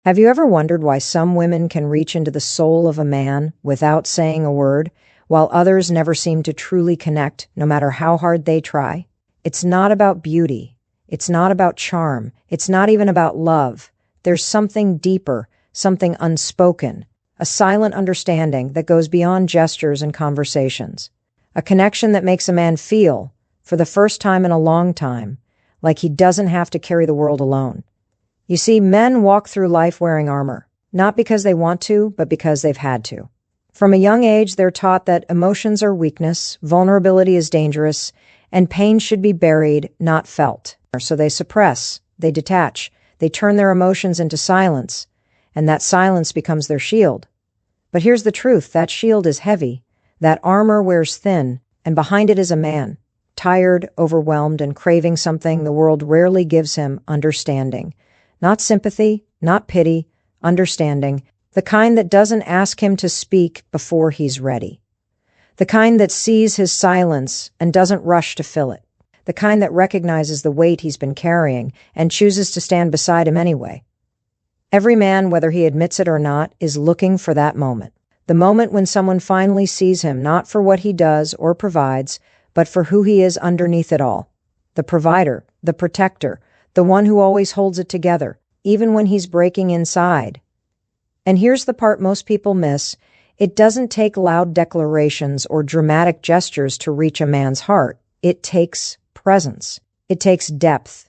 Have you ever wondered why some women can reach into the soul of a man without saying a word, while others never seem to truly connect, no matter how hard they try? It's not about beauty. It's not about charm. It's not even about love. There's something deeper, something unspoken, a silent understanding that goes beyond gestures and conversations. A connection that makes a man feel, for the first time in a long time, like he doesn't have to carry the world alone. You see, men walk through life wearing armor, not because they want to, but because they've had to. From a young age, they're taught that emotions are weakness, vulnerability is dangerous, and pain should be buried, not felt. So they suppress, they detach, they turn their emotions into silence, and that silence becomes their shield. But here's the truth, that shield is heavy, that armor wears thin, and behind it is a man, tired, overwhelmed, and craving something the world rarely gives him: understanding. Not sympathy, not pity, understanding, the kind that doesn't ask him to speak before he's ready. The kind that sees his silence and doesn't rush to fill it. The kind that recognizes the weight he's been carrying and chooses to stand beside him anyway. Every man, whether he admits it or not, is looking for that moment. The moment when someone finally sees him not for what he does or provides, but for who he is underneath it all. The provider, the protector, the one who always holds it together, even when he's breaking inside. And here's the part most people miss. It doesn't take loud declarations or dramatic gestures to reach a man's heart. It takes presence. It takes depth.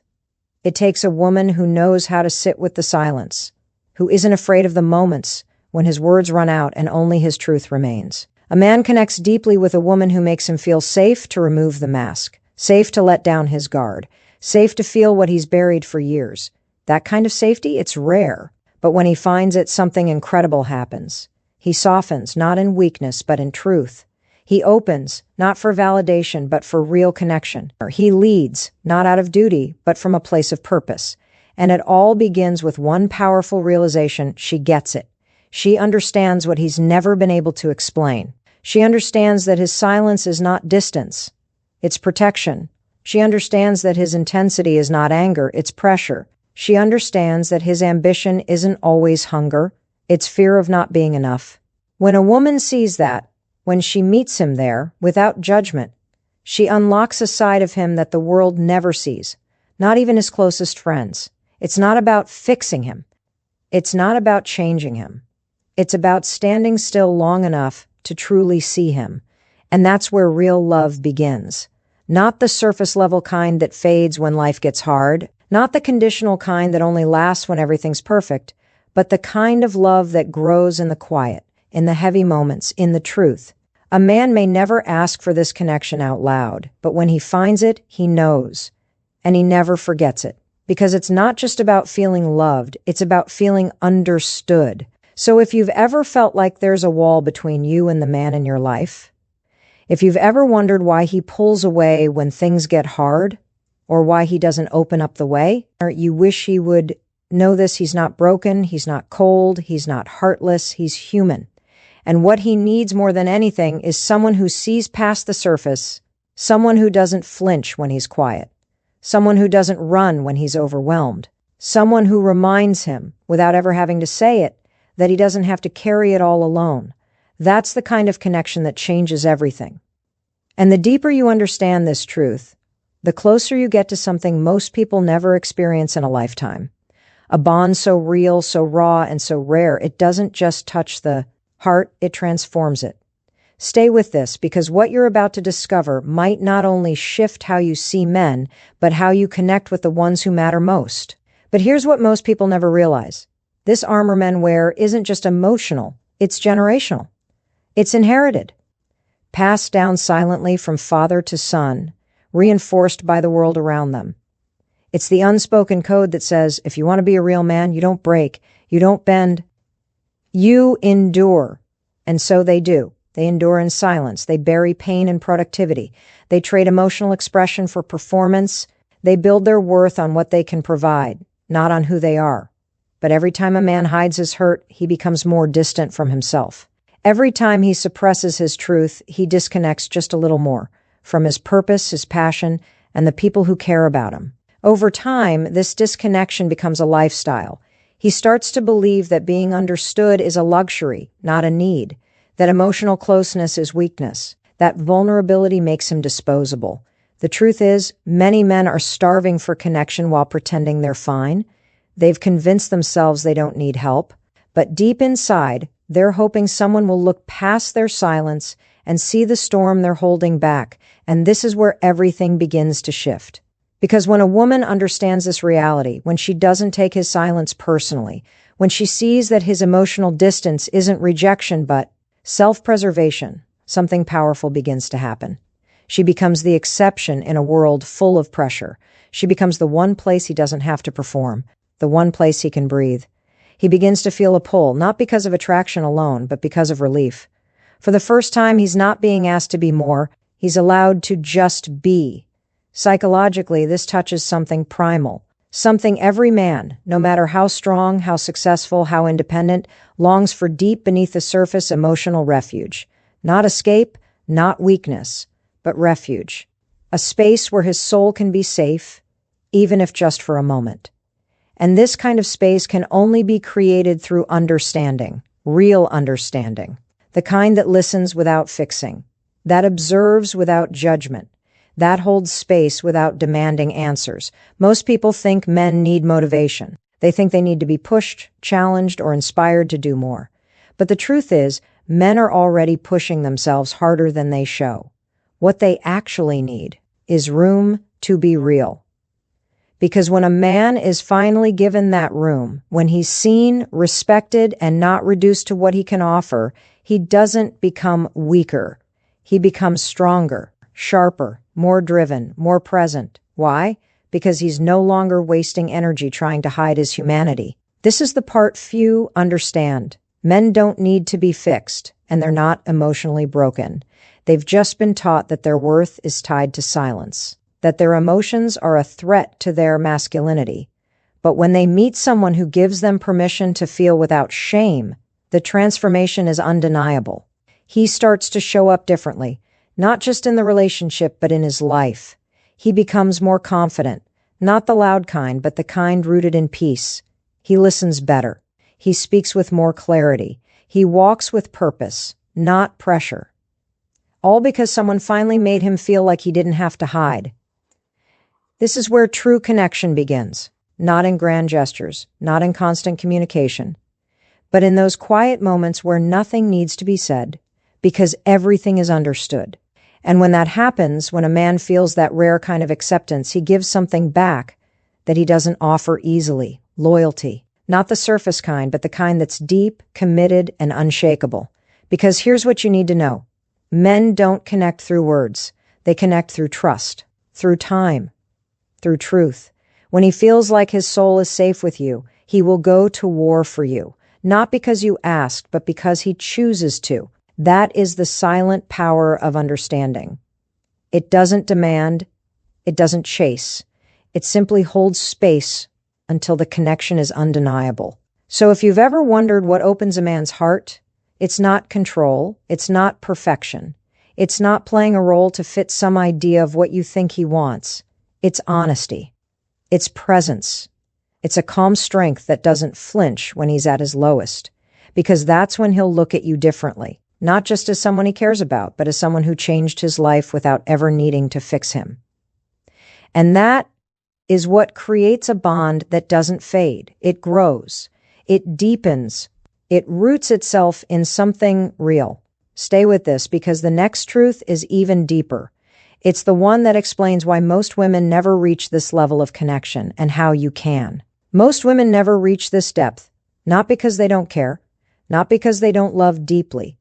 It takes a woman who knows how to sit with the silence, who isn't afraid of the moments when his words run out and only his truth remains. A man connects deeply with a woman who makes him feel safe to remove the mask, safe to let down his guard, safe to feel what he's buried for years. That kind of safety, it's rare. But when he finds it, something incredible happens. He softens, not in weakness, but in truth. He opens, not for validation, but for real connection. He leads, not out of duty, but from a place of purpose. And it all begins with one powerful realization: she gets it. She understands what he's never been able to explain. She understands that his silence is not distance, it's protection. She understands that his intensity is not anger, it's pressure. She understands that his ambition isn't always hunger, it's fear of not being enough. When a woman sees that, when she meets him there, without judgment, she unlocks a side of him that the world never sees, not even his closest friends. It's not about fixing him. It's not about changing him. It's about standing still long enough to truly see him. And that's where real love begins. Not the surface-level kind that fades when life gets hard, not the conditional kind that only lasts when everything's perfect, but the kind of love that grows in the quiet, in the heavy moments, in the truth. A man may never ask for this connection out loud, but when he finds it, he knows, and he never forgets it. Because it's not just about feeling loved, it's about feeling understood. So if you've ever felt like there's a wall between you and the man in your life, if you've ever wondered why he pulls away when things get hard, or why he doesn't open up the way, or you wish he would know this: he's not broken, he's not cold, he's not heartless, he's human. And what he needs more than anything is someone who sees past the surface, someone who doesn't flinch when he's quiet, someone who doesn't run when he's overwhelmed, someone who reminds him, without ever having to say it, that he doesn't have to carry it all alone. That's the kind of connection that changes everything. And the deeper you understand this truth, the closer you get to something most people never experience in a lifetime. A bond so real, so raw, and so rare, it doesn't just touch the heart, it transforms it. Stay with this, because what you're about to discover might not only shift how you see men, but how you connect with the ones who matter most. But here's what most people never realize. This armor men wear isn't just emotional, it's generational. It's inherited, passed down silently from father to son, reinforced by the world around them. It's the unspoken code that says, if you want to be a real man, you don't break, you don't bend, you endure. And so they do. They endure in silence. They bury pain in productivity. They trade emotional expression for performance. They build their worth on what they can provide, not on who they are. But every time a man hides his hurt, he becomes more distant from himself. Every time he suppresses his truth, he disconnects just a little more from his purpose, his passion, and the people who care about him. Over time, this disconnection becomes a lifestyle. He starts to believe that being understood is a luxury, not a need, that emotional closeness is weakness, that vulnerability makes him disposable. The truth is, many men are starving for connection while pretending they're fine. They've convinced themselves they don't need help, but deep inside, they're hoping someone will look past their silence and see the storm they're holding back, and this is where everything begins to shift. Because when a woman understands this reality, when she doesn't take his silence personally, when she sees that his emotional distance isn't rejection but self-preservation, something powerful begins to happen. She becomes the exception in a world full of pressure. She becomes the one place he doesn't have to perform, the one place he can breathe. He begins to feel a pull, not because of attraction alone, but because of relief. For the first time, he's not being asked to be more. He's allowed to just be. Psychologically, this touches something primal, something every man, no matter how strong, how successful, how independent, longs for deep beneath the surface emotional refuge. Not escape, not weakness, but refuge. A space where his soul can be safe, even if just for a moment. And this kind of space can only be created through understanding, real understanding, the kind that listens without fixing, that observes without judgment, that holds space without demanding answers. Most people think men need motivation. They think they need to be pushed, challenged, or inspired to do more. But the truth is, men are already pushing themselves harder than they show. What they actually need is room to be real. Because when a man is finally given that room, when he's seen, respected, and not reduced to what he can offer, he doesn't become weaker. He becomes stronger, sharper, more driven, more present. Why? Because he's no longer wasting energy trying to hide his humanity. This is the part few understand. Men don't need to be fixed, and they're not emotionally broken. They've just been taught that their worth is tied to silence, that their emotions are a threat to their masculinity. But when they meet someone who gives them permission to feel without shame, the transformation is undeniable. He starts to show up differently, not just in the relationship, but in his life. He becomes more confident, not the loud kind, but the kind rooted in peace. He listens better. He speaks with more clarity. He walks with purpose, not pressure. All because someone finally made him feel like he didn't have to hide. This is where true connection begins, not in grand gestures, not in constant communication, but in those quiet moments where nothing needs to be said, because everything is understood. And when that happens, when a man feels that rare kind of acceptance, he gives something back that he doesn't offer easily, loyalty. Not the surface kind, but the kind that's deep, committed, and unshakable. Because here's what you need to know. Men don't connect through words. They connect through trust, through time, through truth. When he feels like his soul is safe with you, he will go to war for you. Not because you asked, but because he chooses to. That is the silent power of understanding. It doesn't demand. It doesn't chase. It simply holds space until the connection is undeniable. So if you've ever wondered what opens a man's heart, it's not control. It's not perfection. It's not playing a role to fit some idea of what you think he wants. It's honesty. It's presence. It's a calm strength that doesn't flinch when he's at his lowest, because that's when he'll look at you differently, not just as someone he cares about, but as someone who changed his life without ever needing to fix him. And that is what creates a bond that doesn't fade. It grows. It deepens. It roots itself in something real. Stay with this, because the next truth is even deeper. It's the one that explains why most women never reach this level of connection and how you can. Most women never reach this depth, not because they don't care, not because they don't love deeply,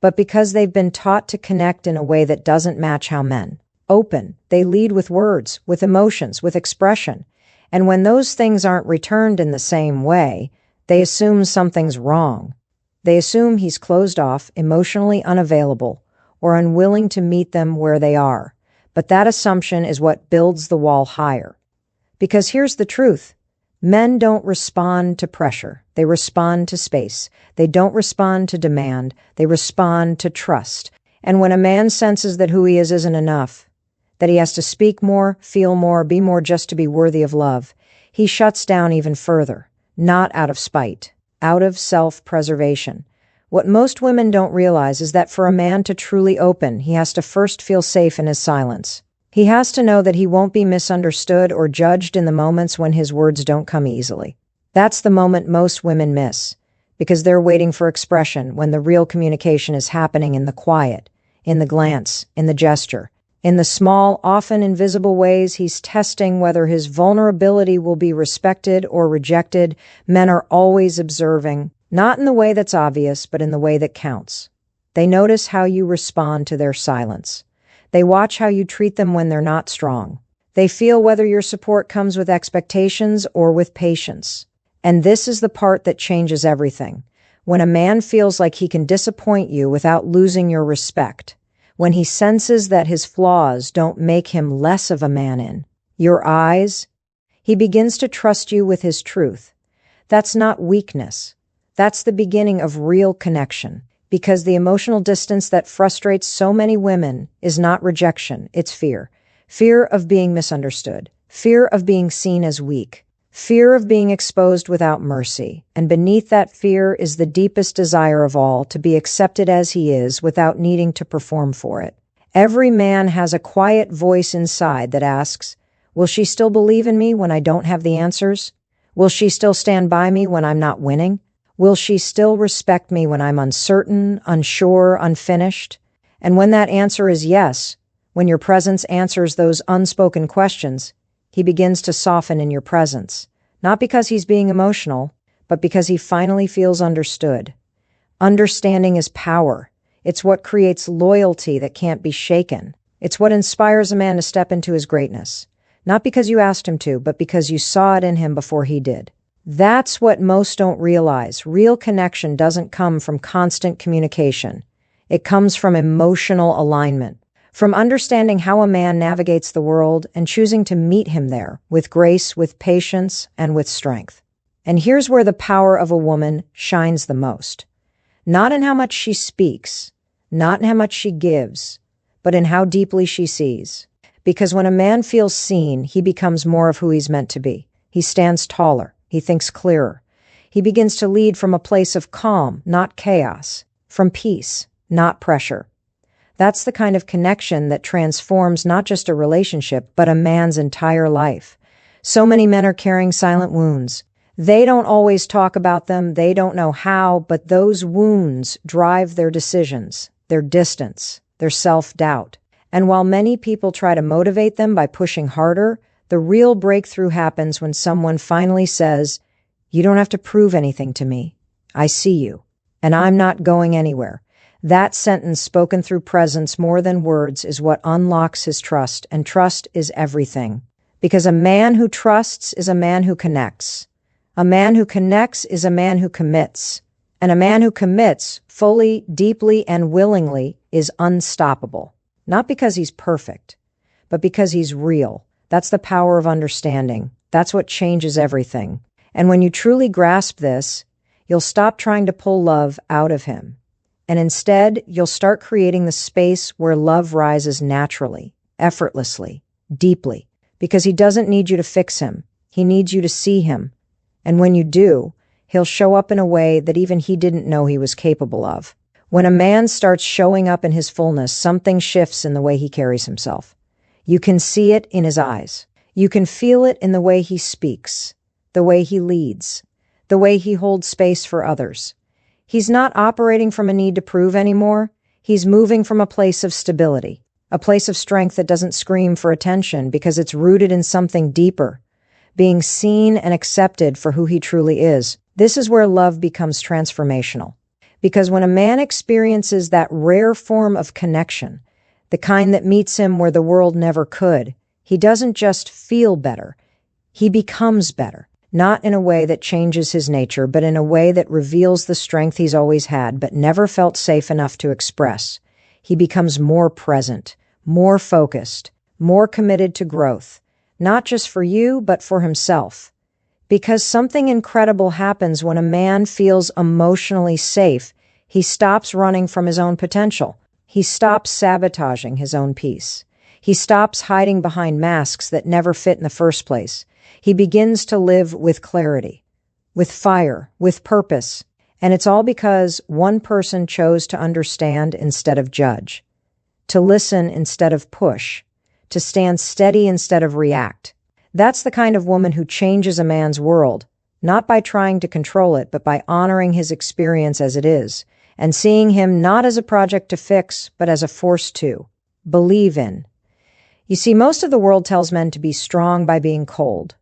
but because they've been taught to connect in a way that doesn't match how men. Open. They lead with words, with emotions, with expression. And when those things aren't returned in the same way, they assume something's wrong. They assume he's closed off, emotionally unavailable, or unwilling to meet them where they are. But that assumption is what builds the wall higher. Because here's the truth. Men don't respond to pressure. They respond to space. They don't respond to demand. They respond to trust. And when a man senses that who he is isn't enough, that he has to speak more, feel more, be more just to be worthy of love, he shuts down even further. not out of spite, out of self-preservation. What most women don't realize is that for a man to truly open, he has to first feel safe in his silence. He has to know that he won't be misunderstood or judged in the moments when his words don't come easily. That's the moment most women miss, because they're waiting for expression when the real communication is happening in the quiet, in the glance, in the gesture. In the small, often invisible ways he's testing whether his vulnerability will be respected or rejected. Men are always observing, not in the way that's obvious, but in the way that counts. They notice how you respond to their silence. They watch how you treat them when they're not strong. They feel whether your support comes with expectations or with patience. And this is the part that changes everything. When a man feels like he can disappoint you without losing your respect, when he senses that his flaws don't make him less of a man in your eyes, he begins to trust you with his truth. That's not weakness. That's the beginning of real connection, because the emotional distance that frustrates so many women is not rejection, it's fear. Fear of being misunderstood, fear of being seen as weak, fear of being exposed without mercy, and beneath that fear is the deepest desire of all, to be accepted as he is without needing to perform for it. Every man has a quiet voice inside that asks, will she still believe in me when I don't have the answers? Will she still stand by me when I'm not winning? Will she still respect me when I'm uncertain, unsure, unfinished? And when that answer is yes, when your presence answers those unspoken questions, he begins to soften in your presence, not because he's being emotional, but because he finally feels understood. Understanding is power. It's what creates loyalty that can't be shaken. It's what inspires a man to step into his greatness, not because you asked him to, but because you saw it in him before he did. That's what most don't realize. Real connection doesn't come from constant communication. It comes from emotional alignment. From understanding how a man navigates the world and choosing to meet him there with grace, with patience, and with strength. And here's where the power of a woman shines the most. Not in how much she speaks, not in how much she gives, but in how deeply she sees. Because when a man feels seen, he becomes more of who he's meant to be. He stands taller. He thinks clearer. He begins to lead from a place of calm, not chaos, from peace, not pressure. That's the kind of connection that transforms not just a relationship, but a man's entire life. So many men are carrying silent wounds. They don't always talk about them, they don't know how, but those wounds drive their decisions, their distance, their self-doubt. And while many people try to motivate them by pushing harder, the real breakthrough happens when someone finally says, you don't have to prove anything to me. I see you, and I'm not going anywhere. That sentence, spoken through presence more than words, is what unlocks his trust, and trust is everything. Because a man who trusts is a man who connects. A man who connects is a man who commits. And a man who commits fully, deeply, and willingly is unstoppable. Not because he's perfect, but because he's real. That's the power of understanding. That's what changes everything. And when you truly grasp this, you'll stop trying to pull love out of him. And instead, you'll start creating the space where love rises naturally, effortlessly, deeply, because he doesn't need you to fix him. He needs you to see him. And when you do, he'll show up in a way that even he didn't know he was capable of. When a man starts showing up in his fullness, something shifts in the way he carries himself. You can see it in his eyes. You can feel it in the way he speaks, the way he leads, the way he holds space for others. He's not operating from a need to prove anymore. He's moving from a place of stability, a place of strength that doesn't scream for attention because it's rooted in something deeper, being seen and accepted for who he truly is. This is where love becomes transformational. Because when a man experiences that rare form of connection, the kind that meets him where the world never could, he doesn't just feel better, he becomes better. Not in a way that changes his nature, but in a way that reveals the strength he's always had but never felt safe enough to express. He becomes more present, more focused, more committed to growth, not just for you, but for himself. Because something incredible happens when a man feels emotionally safe. He stops running from his own potential. He stops sabotaging his own peace. He stops hiding behind masks that never fit in the first place. He begins to live with clarity, with fire, with purpose. And it's all because one person chose to understand instead of judge, to listen instead of push, to stand steady instead of react. That's the kind of woman who changes a man's world, not by trying to control it, but by honoring his experience as it is, and seeing him not as a project to fix, but as a force to believe in. You see, most of the world tells men to be strong by being cold,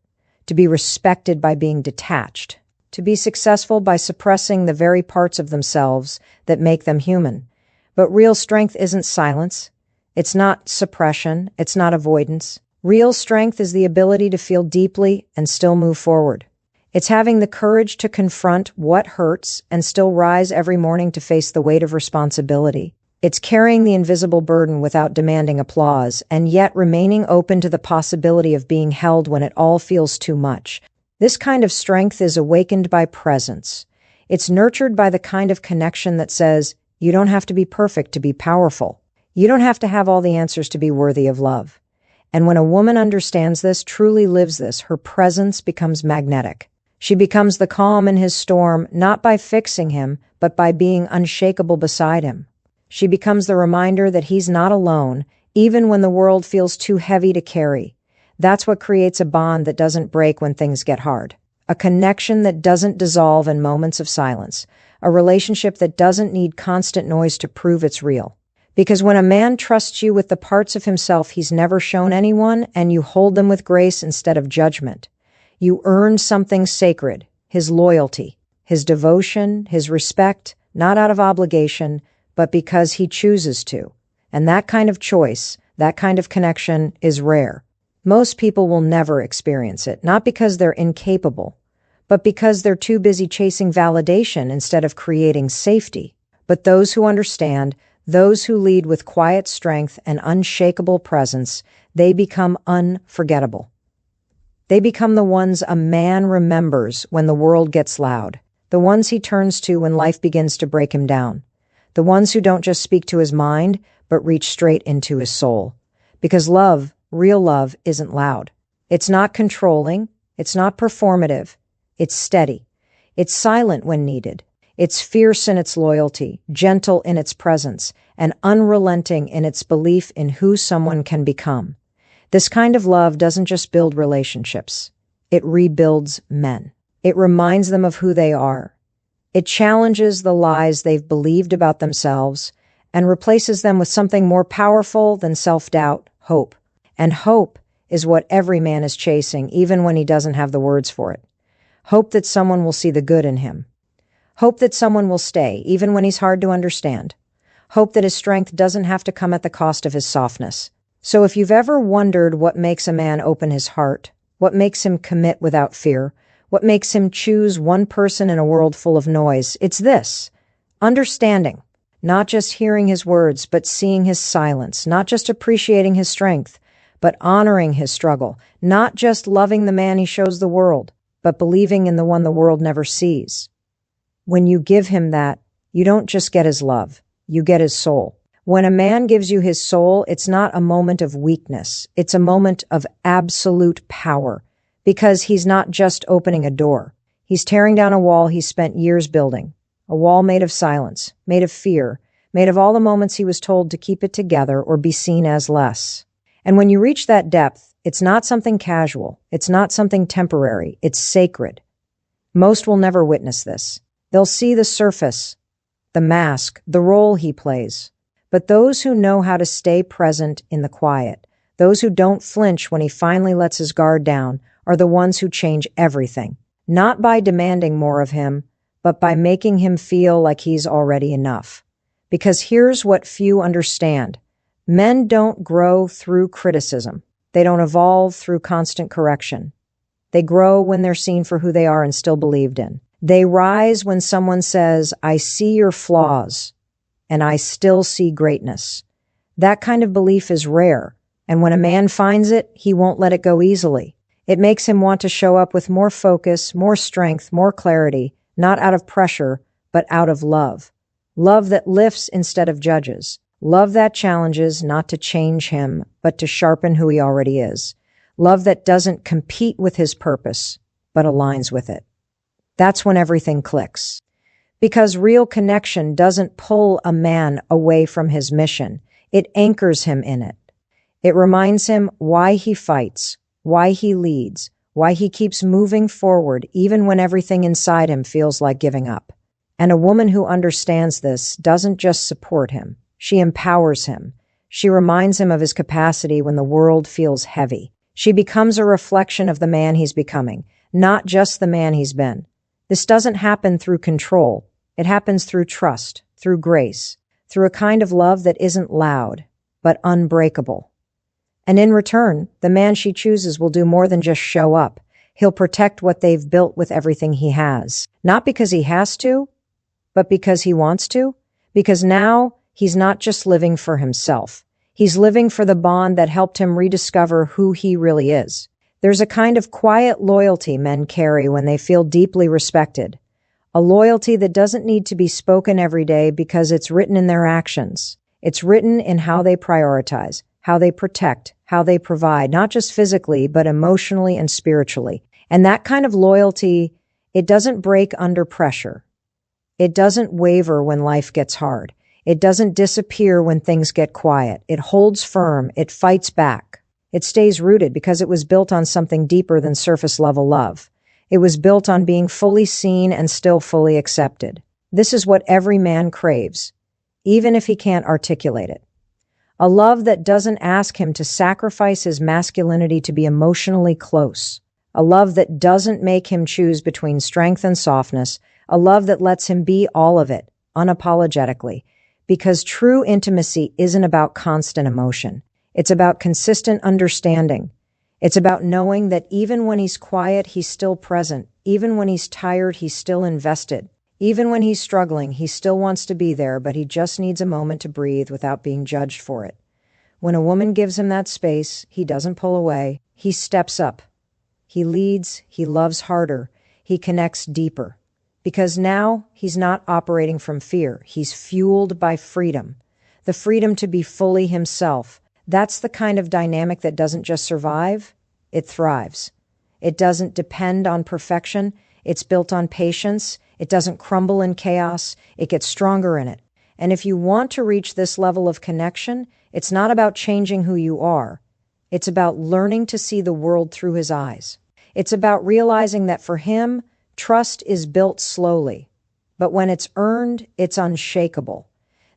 to be respected by being detached, to be successful by suppressing the very parts of themselves that make them human. But real strength isn't silence. It's not suppression. It's not avoidance. Real strength is the ability to feel deeply and still move forward. It's having the courage to confront what hurts and still rise every morning to face the weight of responsibility. It's carrying the invisible burden without demanding applause, and yet remaining open to the possibility of being held when it all feels too much. This kind of strength is awakened by presence. It's nurtured by the kind of connection that says, you don't have to be perfect to be powerful. You don't have to have all the answers to be worthy of love. And when a woman understands this, truly lives this, her presence becomes magnetic. She becomes the calm in his storm, not by fixing him, but by being unshakable beside him. She becomes the reminder that he's not alone, even when the world feels too heavy to carry. That's what creates a bond that doesn't break when things get hard. A connection that doesn't dissolve in moments of silence. A relationship that doesn't need constant noise to prove it's real. Because when a man trusts you with the parts of himself he's never shown anyone, and you hold them with grace instead of judgment, you earn something sacred, his loyalty, his devotion, his respect, not out of obligation, but because he chooses to. And that kind of choice, that kind of connection is rare. Most people will never experience it, not because they're incapable, but because they're too busy chasing validation instead of creating safety. But those who understand, those who lead with quiet strength and unshakable presence, they become unforgettable. They become the ones a man remembers when the world gets loud, the ones he turns to when life begins to break him down, the ones who don't just speak to his mind, but reach straight into his soul. Because love, real love, isn't loud. It's not controlling. It's not performative. It's steady. It's silent when needed. It's fierce in its loyalty, gentle in its presence, and unrelenting in its belief in who someone can become. This kind of love doesn't just build relationships. It rebuilds men. It reminds them of who they are. It challenges the lies they've believed about themselves and replaces them with something more powerful than self-doubt, hope. And hope is what every man is chasing, even when he doesn't have the words for it. Hope that someone will see the good in him. Hope that someone will stay, even when he's hard to understand. Hope that his strength doesn't have to come at the cost of his softness. So if you've ever wondered what makes a man open his heart, what makes him commit without fear, what makes him choose one person in a world full of noise, it's this: understanding. Not just hearing his words, but seeing his silence. Not just appreciating his strength, but honoring his struggle. Not just loving the man he shows the world, but believing in the one the world never sees. When you give him that, you don't just get his love, you get his soul. When a man gives you his soul, it's not a moment of weakness. It's a moment of absolute power, because he's not just opening a door. He's tearing down a wall he's spent years building, a wall made of silence, made of fear, made of all the moments he was told to keep it together or be seen as less. And when you reach that depth, it's not something casual. It's not something temporary. It's sacred. Most will never witness this. They'll see the surface, the mask, the role he plays. But those who know how to stay present in the quiet, those who don't flinch when he finally lets his guard down, are the ones who change everything. Not by demanding more of him, but by making him feel like he's already enough. Because here's what few understand. Men don't grow through criticism. They don't evolve through constant correction. They grow when they're seen for who they are and still believed in. They rise when someone says, "I see your flaws, and I still see greatness." That kind of belief is rare, and when a man finds it, he won't let it go easily. It makes him want to show up with more focus, more strength, more clarity, not out of pressure, but out of love. Love that lifts instead of judges. Love that challenges, not to change him, but to sharpen who he already is. Love that doesn't compete with his purpose, but aligns with it. That's when everything clicks. Because real connection doesn't pull a man away from his mission. It anchors him in it. It reminds him why he fights, why he leads, why he keeps moving forward even when everything inside him feels like giving up. And a woman who understands this doesn't just support him. She empowers him. She reminds him of his capacity when the world feels heavy. She becomes a reflection of the man he's becoming, not just the man he's been. This doesn't happen through control. It happens through trust, through grace, through a kind of love that isn't loud, but unbreakable. And in return, the man she chooses will do more than just show up. He'll protect what they've built with everything he has. Not because he has to, but because he wants to. Because now he's not just living for himself. He's living for the bond that helped him rediscover who he really is. There's a kind of quiet loyalty men carry when they feel deeply respected. A loyalty that doesn't need to be spoken every day because it's written in their actions. It's written in how they prioritize, how they protect, how they provide, not just physically, but emotionally and spiritually. And that kind of loyalty, it doesn't break under pressure. It doesn't waver when life gets hard. It doesn't disappear when things get quiet. It holds firm. It fights back. It stays rooted because it was built on something deeper than surface-level love. It was built on being fully seen and still fully accepted. This is what every man craves, even if he can't articulate it. A love that doesn't ask him to sacrifice his masculinity to be emotionally close. A love that doesn't make him choose between strength and softness. A love that lets him be all of it, unapologetically. Because true intimacy isn't about constant emotion. It's about consistent understanding. It's about knowing that even when he's quiet, he's still present. Even when he's tired, he's still invested. Even when he's struggling, he still wants to be there, but he just needs a moment to breathe without being judged for it. When a woman gives him that space, he doesn't pull away. He steps up. He leads. He loves harder. He connects deeper. Because now he's not operating from fear. He's fueled by freedom. The freedom to be fully himself. That's the kind of dynamic that doesn't just survive, it thrives. It doesn't depend on perfection. It's built on patience. It doesn't crumble in chaos. It gets stronger in it. And if you want to reach this level of connection, it's not about changing who you are. It's about learning to see the world through his eyes. It's about realizing that for him, trust is built slowly. But when it's earned, it's unshakable.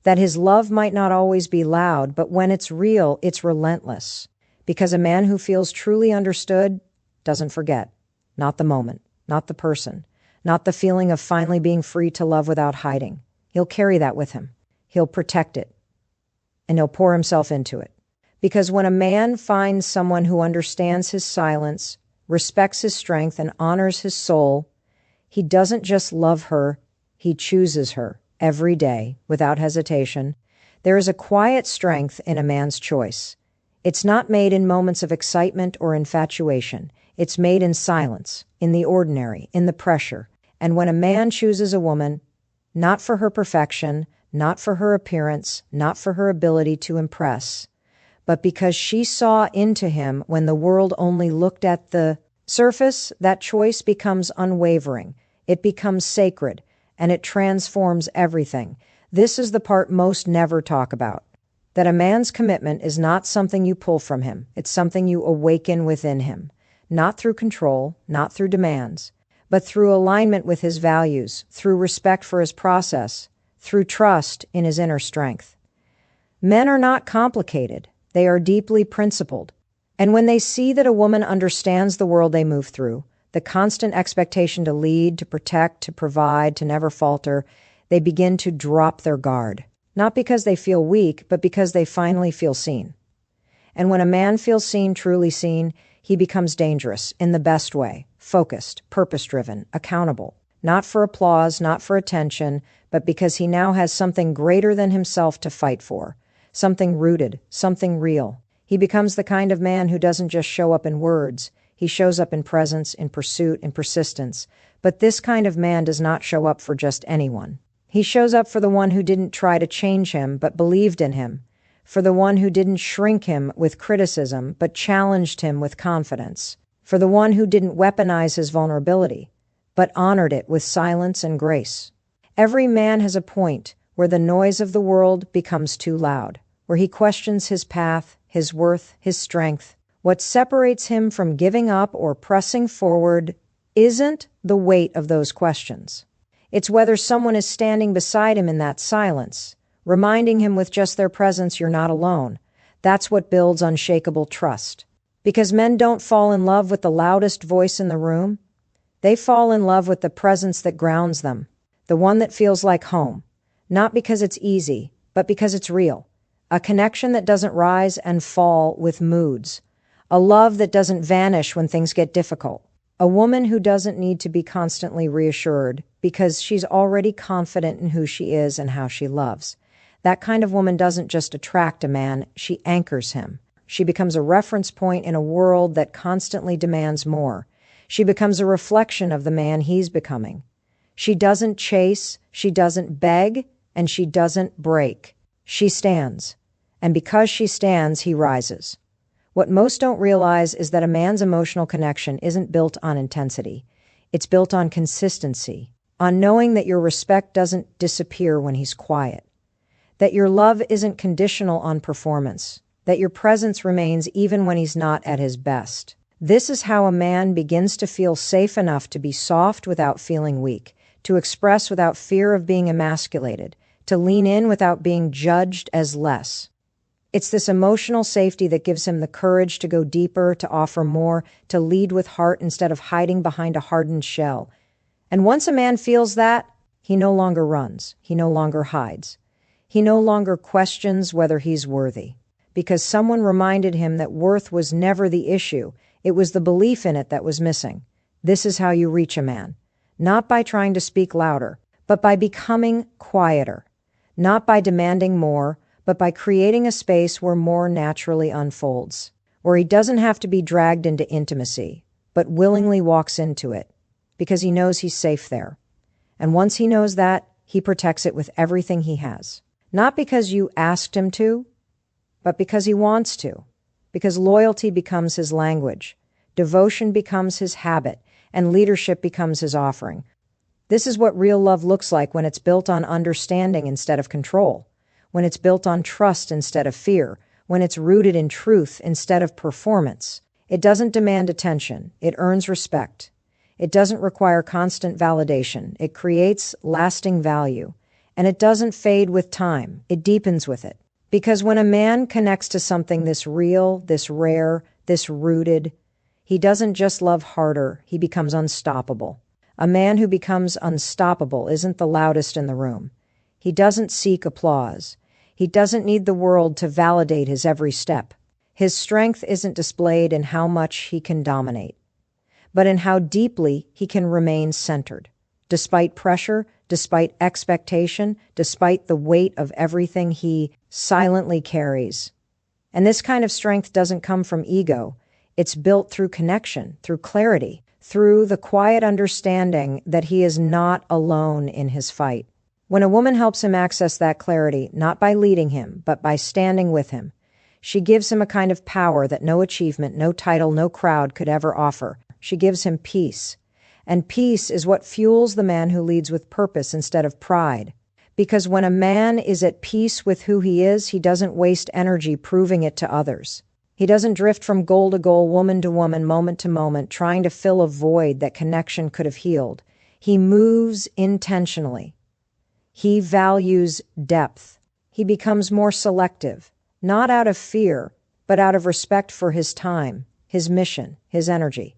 That his love might not always be loud, but when it's real, it's relentless. Because a man who feels truly understood doesn't forget. Not the moment, not the person, not the feeling of finally being free to love without hiding. He'll carry that with him. He'll protect it. And he'll pour himself into it. Because when a man finds someone who understands his silence, respects his strength, and honors his soul, he doesn't just love her, he chooses her. Every day, without hesitation. There is a quiet strength in a man's choice. It's not made in moments of excitement or infatuation. It's made in silence, in the ordinary, in the pressure. And when a man chooses a woman, not for her perfection, not for her appearance, not for her ability to impress, but because she saw into him when the world only looked at the surface, that choice becomes unwavering. It becomes sacred. And it transforms everything. This is the part most never talk about. That a man's commitment is not something you pull from him. It's something you awaken within him. Not through control, not through demands, but through alignment with his values, through respect for his process, through trust in his inner strength. Men are not complicated. They are deeply principled. And when they see that a woman understands the world they move through, the constant expectation to lead, to protect, to provide, to never falter, they begin to drop their guard. Not because they feel weak, but because they finally feel seen. And when a man feels seen, truly seen, he becomes dangerous in the best way, focused, purpose-driven, accountable. Not for applause, not for attention, but because he now has something greater than himself to fight for. Something rooted, something real. He becomes the kind of man who doesn't just show up in words. He shows up in presence, in pursuit, in persistence. But this kind of man does not show up for just anyone. He shows up for the one who didn't try to change him, but believed in him. For the one who didn't shrink him with criticism, but challenged him with confidence. For the one who didn't weaponize his vulnerability, but honored it with silence and grace. Every man has a point where the noise of the world becomes too loud, where he questions his path, his worth, his strength. What separates him from giving up or pressing forward isn't the weight of those questions. It's whether someone is standing beside him in that silence, reminding him with just their presence you're not alone. That's what builds unshakable trust. Because men don't fall in love with the loudest voice in the room. They fall in love with the presence that grounds them, the one that feels like home, not because it's easy, but because it's real. A connection that doesn't rise and fall with moods. A love that doesn't vanish when things get difficult. A woman who doesn't need to be constantly reassured because she's already confident in who she is and how she loves. That kind of woman doesn't just attract a man, she anchors him. She becomes a reference point in a world that constantly demands more. She becomes a reflection of the man he's becoming. She doesn't chase, she doesn't beg, and she doesn't break. She stands. And because she stands, he rises. What most don't realize is that a man's emotional connection isn't built on intensity. It's built on consistency, on knowing that your respect doesn't disappear when he's quiet, that your love isn't conditional on performance, that your presence remains even when he's not at his best. This is how a man begins to feel safe enough to be soft without feeling weak, to express without fear of being emasculated, to lean in without being judged as less. It's this emotional safety that gives him the courage to go deeper, to offer more, to lead with heart instead of hiding behind a hardened shell. And once a man feels that, he no longer runs, he no longer hides. He no longer questions whether he's worthy, because someone reminded him that worth was never the issue. It was the belief in it that was missing. This is how you reach a man. Not by trying to speak louder, but by becoming quieter. Not by demanding more, but by creating a space where more naturally unfolds, where he doesn't have to be dragged into intimacy, but willingly walks into it, because he knows he's safe there. And once he knows that, he protects it with everything he has. Not because you asked him to, but because he wants to, because loyalty becomes his language, devotion becomes his habit, and leadership becomes his offering. This is what real love looks like when it's built on understanding instead of control, when it's built on trust instead of fear, when it's rooted in truth instead of performance. It doesn't demand attention. It earns respect. It doesn't require constant validation. It creates lasting value. And it doesn't fade with time. It deepens with it. Because when a man connects to something this real, this rare, this rooted, he doesn't just love harder, he becomes unstoppable. A man who becomes unstoppable isn't the loudest in the room. He doesn't seek applause. He doesn't need the world to validate his every step. His strength isn't displayed in how much he can dominate, but in how deeply he can remain centered, despite pressure, despite expectation, despite the weight of everything he silently carries. And this kind of strength doesn't come from ego. It's built through connection, through clarity, through the quiet understanding that he is not alone in his fight. When a woman helps him access that clarity, not by leading him, but by standing with him, she gives him a kind of power that no achievement, no title, no crowd could ever offer. She gives him peace. And peace is what fuels the man who leads with purpose instead of pride. Because when a man is at peace with who he is, he doesn't waste energy proving it to others. He doesn't drift from goal to goal, woman to woman, moment to moment, trying to fill a void that connection could have healed. He moves intentionally. He values depth. He becomes more selective, not out of fear, but out of respect for his time, his mission, his energy.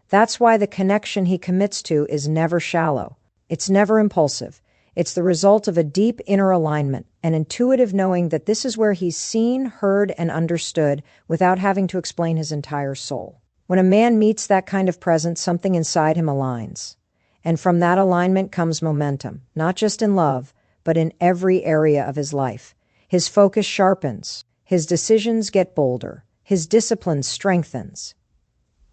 That's why the connection he commits to is never shallow. It's never impulsive. It's the result of a deep inner alignment, an intuitive knowing that this is where he's seen, heard, and understood without having to explain his entire soul. When a man meets that kind of presence, something inside him aligns. And from that alignment comes momentum, not just in love, but in every area of his life. His focus sharpens. His decisions get bolder. His discipline strengthens.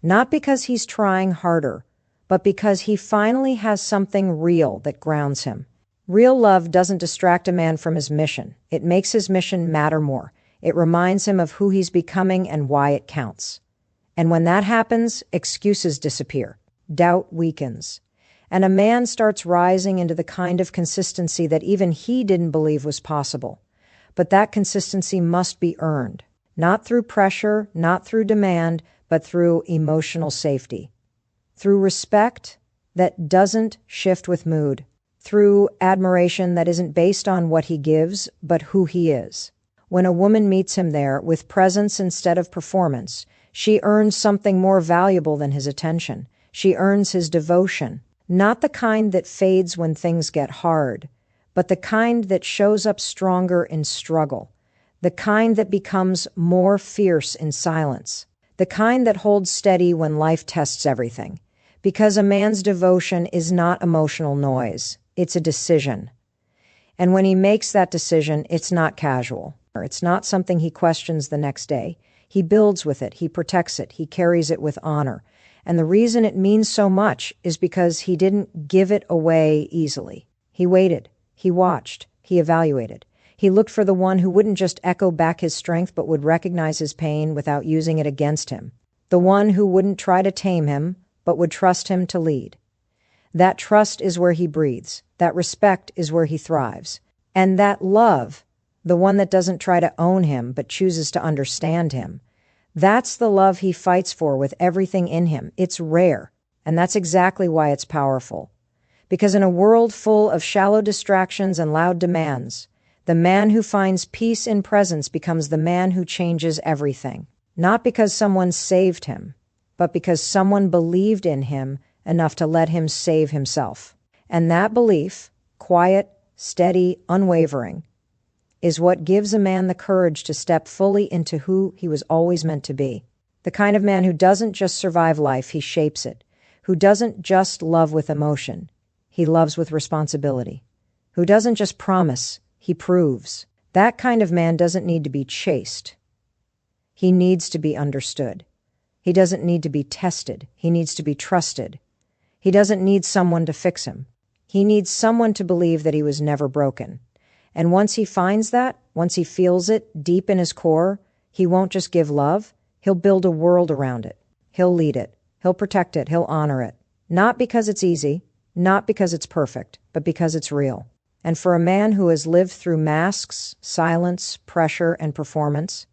Not because he's trying harder, but because he finally has something real that grounds him. Real love doesn't distract a man from his mission. It makes his mission matter more. It reminds him of who he's becoming and why it counts. And when that happens, excuses disappear. Doubt weakens. And a man starts rising into the kind of consistency that even he didn't believe was possible. But that consistency must be earned, not through pressure, not through demand, but through emotional safety, through respect that doesn't shift with mood, through admiration that isn't based on what he gives, but who he is. When a woman meets him there with presence instead of performance, she earns something more valuable than his attention. She earns his devotion, not the kind that fades when things get hard, but the kind that shows up stronger in struggle, the kind that becomes more fierce in silence, the kind that holds steady when life tests everything. Because a man's devotion is not emotional noise, it's a decision. And when he makes that decision, it's not casual. It's not something he questions the next day. He builds with it, he protects it, he carries it with honor. And the reason it means so much is because he didn't give it away easily. He waited, he watched, he evaluated. He looked for the one who wouldn't just echo back his strength but would recognize his pain without using it against him. The one who wouldn't try to tame him, but would trust him to lead. That trust is where he breathes. That respect is where he thrives. And that love, the one that doesn't try to own him, but chooses to understand him, that's the love he fights for with everything in him. It's rare, and that's exactly why it's powerful. Because in a world full of shallow distractions and loud demands, the man who finds peace in presence becomes the man who changes everything. Not because someone saved him, but because someone believed in him enough to let him save himself. And that belief, quiet, steady, unwavering, is what gives a man the courage to step fully into who he was always meant to be. The kind of man who doesn't just survive life, he shapes it. Who doesn't just love with emotion, he loves with responsibility. Who doesn't just promise, he proves. That kind of man doesn't need to be chased. He needs to be understood. He doesn't need to be tested. He needs to be trusted. He doesn't need someone to fix him. He needs someone to believe that he was never broken. And once he finds that, once he feels it deep in his core, he won't just give love. He'll build a world around it. He'll lead it. He'll protect it. He'll honor it. Not because it's easy, not because it's perfect, but because it's real. And for a man who has lived through masks, silence, pressure, and performance,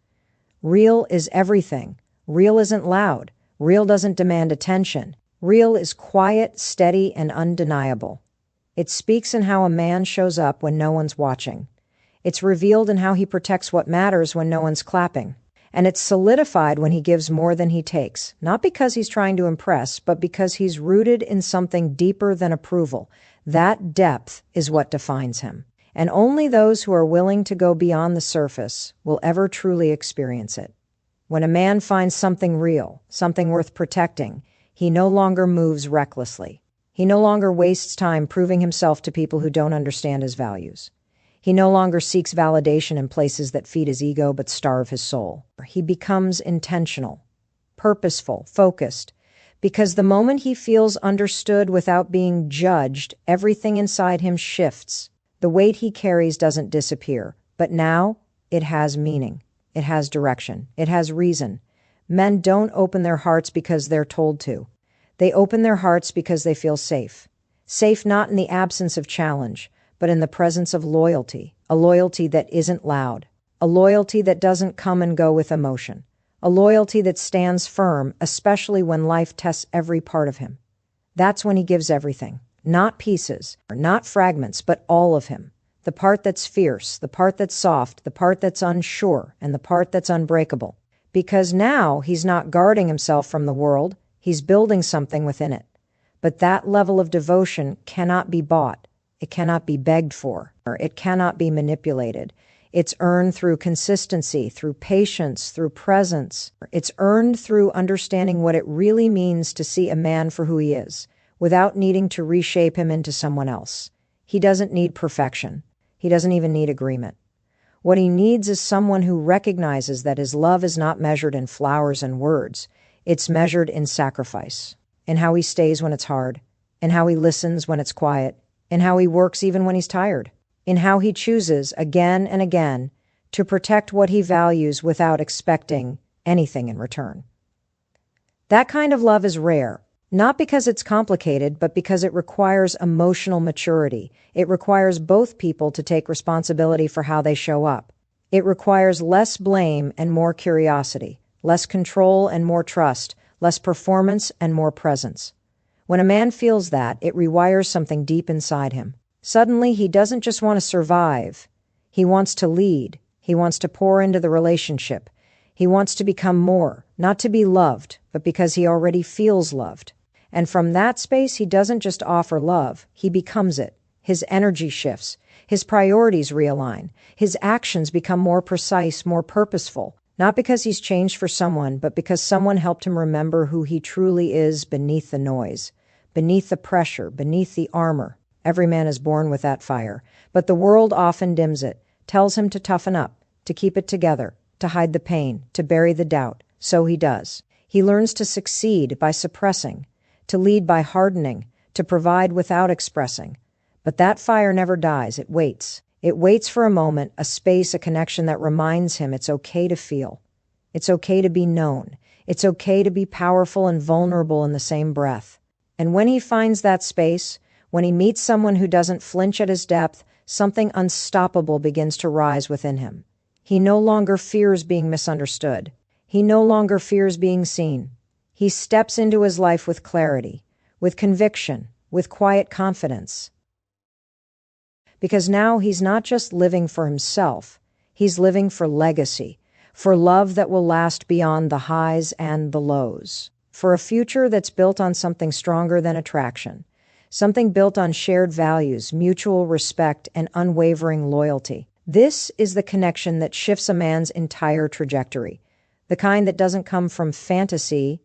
real is everything. Real isn't loud. Real doesn't demand attention. Real is quiet, steady, and undeniable. It speaks in how a man shows up when no one's watching. It's revealed in how he protects what matters when no one's clapping. And it's solidified when he gives more than he takes, not because he's trying to impress, but because he's rooted in something deeper than approval. That depth is what defines him. And only those who are willing to go beyond the surface will ever truly experience it. When a man finds something real, something worth protecting, he no longer moves recklessly. He no longer wastes time proving himself to people who don't understand his values. He no longer seeks validation in places that feed his ego but starve his soul. He becomes intentional, purposeful, focused, because the moment he feels understood without being judged, everything inside him shifts. The weight he carries doesn't disappear, but now it has meaning. It has direction. It has reason. Men don't open their hearts because they're told to. They open their hearts because they feel safe. Safe not in the absence of challenge, but in the presence of loyalty. A loyalty that isn't loud. A loyalty that doesn't come and go with emotion. A loyalty that stands firm, especially when life tests every part of him. That's when he gives everything. Not pieces, or not fragments, but all of him. The part that's fierce, the part that's soft, the part that's unsure, and the part that's unbreakable. Because now he's not guarding himself from the world, he's building something within it. But that level of devotion cannot be bought. It cannot be begged for. Or it cannot be manipulated. It's earned through consistency, through patience, through presence. It's earned through understanding what it really means to see a man for who he is, without needing to reshape him into someone else. He doesn't need perfection. He doesn't even need agreement. What he needs is someone who recognizes that his love is not measured in flowers and words. It's measured in sacrifice, in how he stays when it's hard, in how he listens when it's quiet, in how he works even when he's tired, in how he chooses again and again to protect what he values without expecting anything in return. That kind of love is rare, Not because it's complicated, but because it requires emotional maturity. It requires both people to take responsibility for how they show up. It requires less blame and more curiosity, less control and more trust, less performance and more presence. When a man feels that, it rewires something deep inside him. Suddenly, he doesn't just want to survive. He wants to lead. He wants to pour into the relationship. He wants to become more, not to be loved, but because he already feels loved. And from that space, he doesn't just offer love, he becomes it. His energy shifts. His priorities realign. His actions become more precise, more purposeful. Not because he's changed for someone, but because someone helped him remember who he truly is beneath the noise, beneath the pressure, beneath the armor. Every man is born with that fire, but the world often dims it, tells him to toughen up, to keep it together, to hide the pain, to bury the doubt. So he does. He learns to succeed by suppressing, to lead by hardening, to provide without expressing. But that fire never dies. It waits. It waits for a moment, a space, a connection that reminds him it's okay to feel. It's okay to be known. It's okay to be powerful and vulnerable in the same breath. And when he finds that space, when he meets someone who doesn't flinch at his depth, something unstoppable begins to rise within him. He no longer fears being misunderstood. He no longer fears being seen. He steps into his life with clarity, with conviction, with quiet confidence. Because now he's not just living for himself, he's living for legacy, for love that will last beyond the highs and the lows, for a future that's built on something stronger than attraction, something built on shared values, mutual respect, and unwavering loyalty. This is the connection that shifts a man's entire trajectory, the kind that doesn't come from fantasy,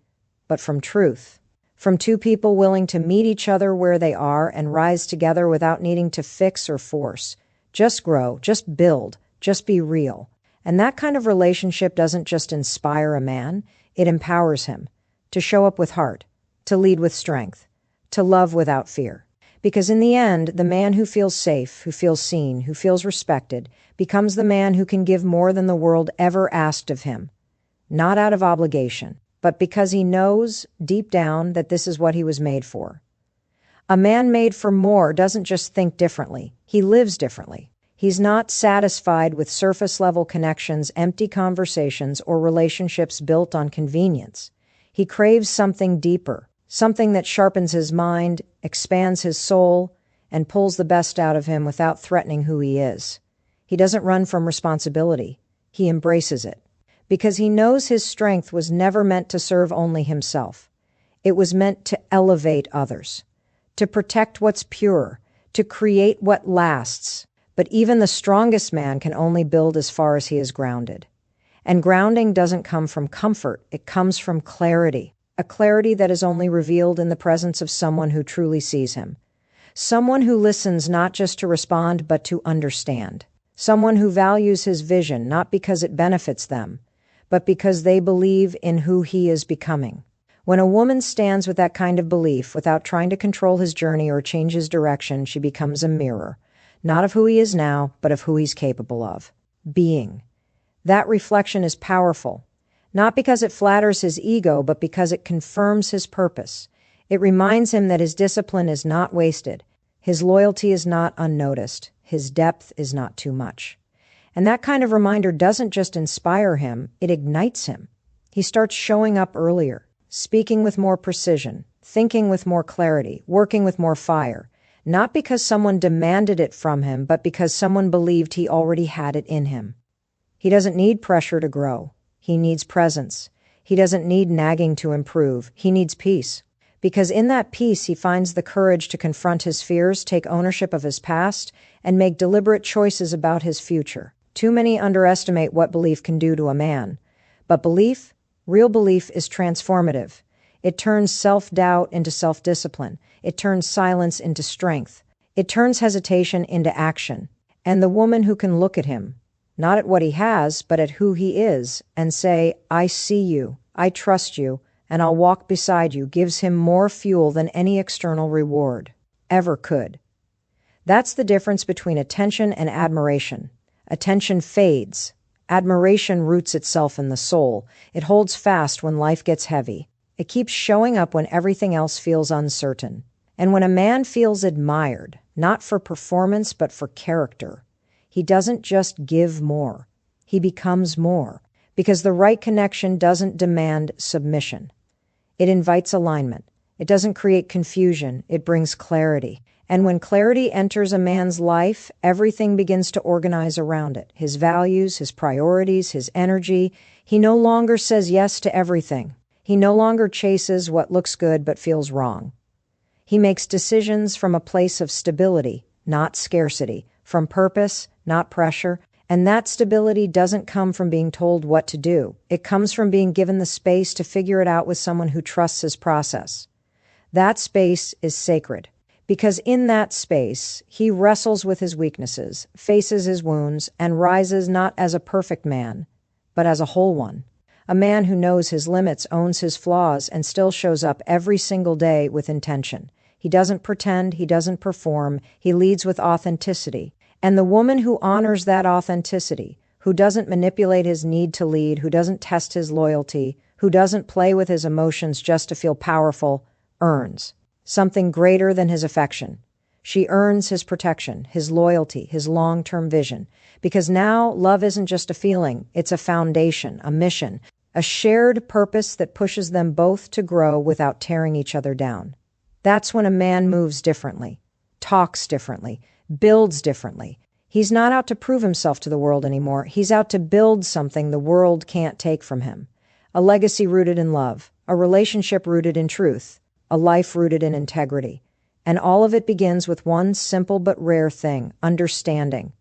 but from truth. From two people willing to meet each other where they are and rise together without needing to fix or force. Just grow, just build, just be real. And that kind of relationship doesn't just inspire a man, it empowers him to show up with heart, to lead with strength, to love without fear. Because in the end, the man who feels safe, who feels seen, who feels respected, becomes the man who can give more than the world ever asked of him. Not out of obligation, but because he knows, deep down, that this is what he was made for. A man made for more doesn't just think differently, he lives differently. He's not satisfied with surface-level connections, empty conversations, or relationships built on convenience. He craves something deeper, something that sharpens his mind, expands his soul, and pulls the best out of him without threatening who he is. He doesn't run from responsibility, he embraces it. Because he knows his strength was never meant to serve only himself. It was meant to elevate others, to protect what's pure, to create what lasts. But even the strongest man can only build as far as he is grounded. And grounding doesn't come from comfort, it comes from clarity, a clarity that is only revealed in the presence of someone who truly sees him. Someone who listens not just to respond, but to understand. Someone who values his vision, not because it benefits them, but because they believe in who he is becoming. When a woman stands with that kind of belief, without trying to control his journey or change his direction, she becomes a mirror, not of who he is now, but of who he's capable of being. That reflection is powerful, not because it flatters his ego, but because it confirms his purpose. It reminds him that his discipline is not wasted, his loyalty is not unnoticed, his depth is not too much. And that kind of reminder doesn't just inspire him, it ignites him. He starts showing up earlier, speaking with more precision, thinking with more clarity, working with more fire, not because someone demanded it from him, but because someone believed he already had it in him. He doesn't need pressure to grow. He needs presence. He doesn't need nagging to improve. He needs peace. Because in that peace, he finds the courage to confront his fears, take ownership of his past, and make deliberate choices about his future. Too many underestimate what belief can do to a man. But belief, real belief, is transformative. It turns self-doubt into self-discipline. It turns silence into strength. It turns hesitation into action. And the woman who can look at him, not at what he has, but at who he is, and say, I see you, I trust you, and I'll walk beside you, gives him more fuel than any external reward ever could. That's the difference between attention and admiration. Attention fades. Admiration roots itself in the soul. It holds fast when life gets heavy. It keeps showing up when everything else feels uncertain. And when a man feels admired, not for performance but for character, he doesn't just give more. He becomes more. Because the right connection doesn't demand submission. It invites alignment. It doesn't create confusion. It brings clarity. And when clarity enters a man's life, everything begins to organize around it. His values, his priorities, his energy. He no longer says yes to everything. He no longer chases what looks good but feels wrong. He makes decisions from a place of stability, not scarcity, from purpose, not pressure. And that stability doesn't come from being told what to do. It comes from being given the space to figure it out with someone who trusts his process. That space is sacred, because in that space, he wrestles with his weaknesses, faces his wounds, and rises not as a perfect man, but as a whole one. A man who knows his limits, owns his flaws, and still shows up every single day with intention. He doesn't pretend, he doesn't perform, he leads with authenticity. And the woman who honors that authenticity, who doesn't manipulate his need to lead, who doesn't test his loyalty, who doesn't play with his emotions just to feel powerful, earns something greater than his affection. She earns his protection, his loyalty, his long-term vision. Because now love isn't just a feeling, it's a foundation, a mission, a shared purpose that pushes them both to grow without tearing each other down. That's when a man moves differently, talks differently, builds differently. He's not out to prove himself to the world anymore. He's out to build something the world can't take from him. A legacy rooted in love, a relationship rooted in truth, a life rooted in integrity. And all of it begins with one simple but rare thing, understanding.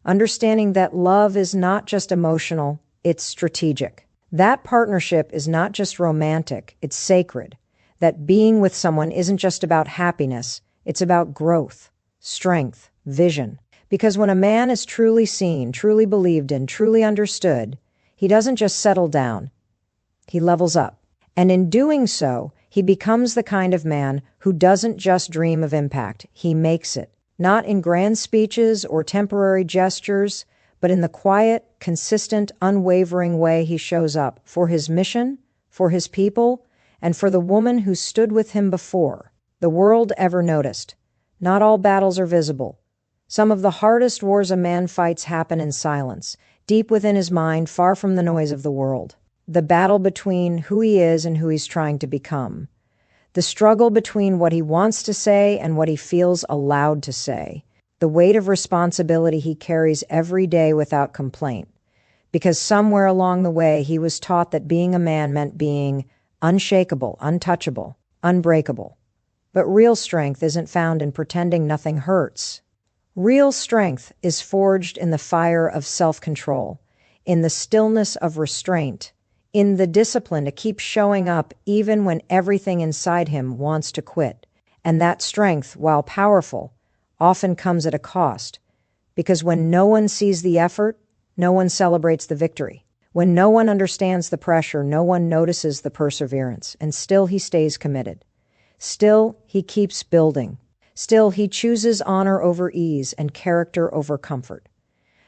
Understanding that love is not just emotional, it's strategic. That partnership is not just romantic, it's sacred. That being with someone isn't just about happiness, it's about growth, strength, vision. Because when a man is truly seen, truly believed in, truly understood, he doesn't just settle down. He levels up. And in doing so, he becomes the kind of man who doesn't just dream of impact. He makes it. Not in grand speeches or temporary gestures, but in the quiet, consistent, unwavering way he shows up for his mission, for his people, and for the woman who stood with him before the world ever noticed. Not all battles are visible. Some of the hardest wars a man fights happen in silence, deep within his mind, far from the noise of the world. The battle between who he is and who he's trying to become. The struggle between what he wants to say and what he feels allowed to say. The weight of responsibility he carries every day without complaint. Because somewhere along the way he was taught that being a man meant being unshakable, untouchable, unbreakable. But real strength isn't found in pretending nothing hurts. Real strength is forged in the fire of self-control, in the stillness of restraint, in the discipline to keep showing up even when everything inside him wants to quit. And that strength, while powerful, often comes at a cost, because when no one sees the effort, no one celebrates the victory. When no one understands the pressure, no one notices the perseverance, and still he stays committed. Still, he keeps building. Still, he chooses honor over ease and character over comfort.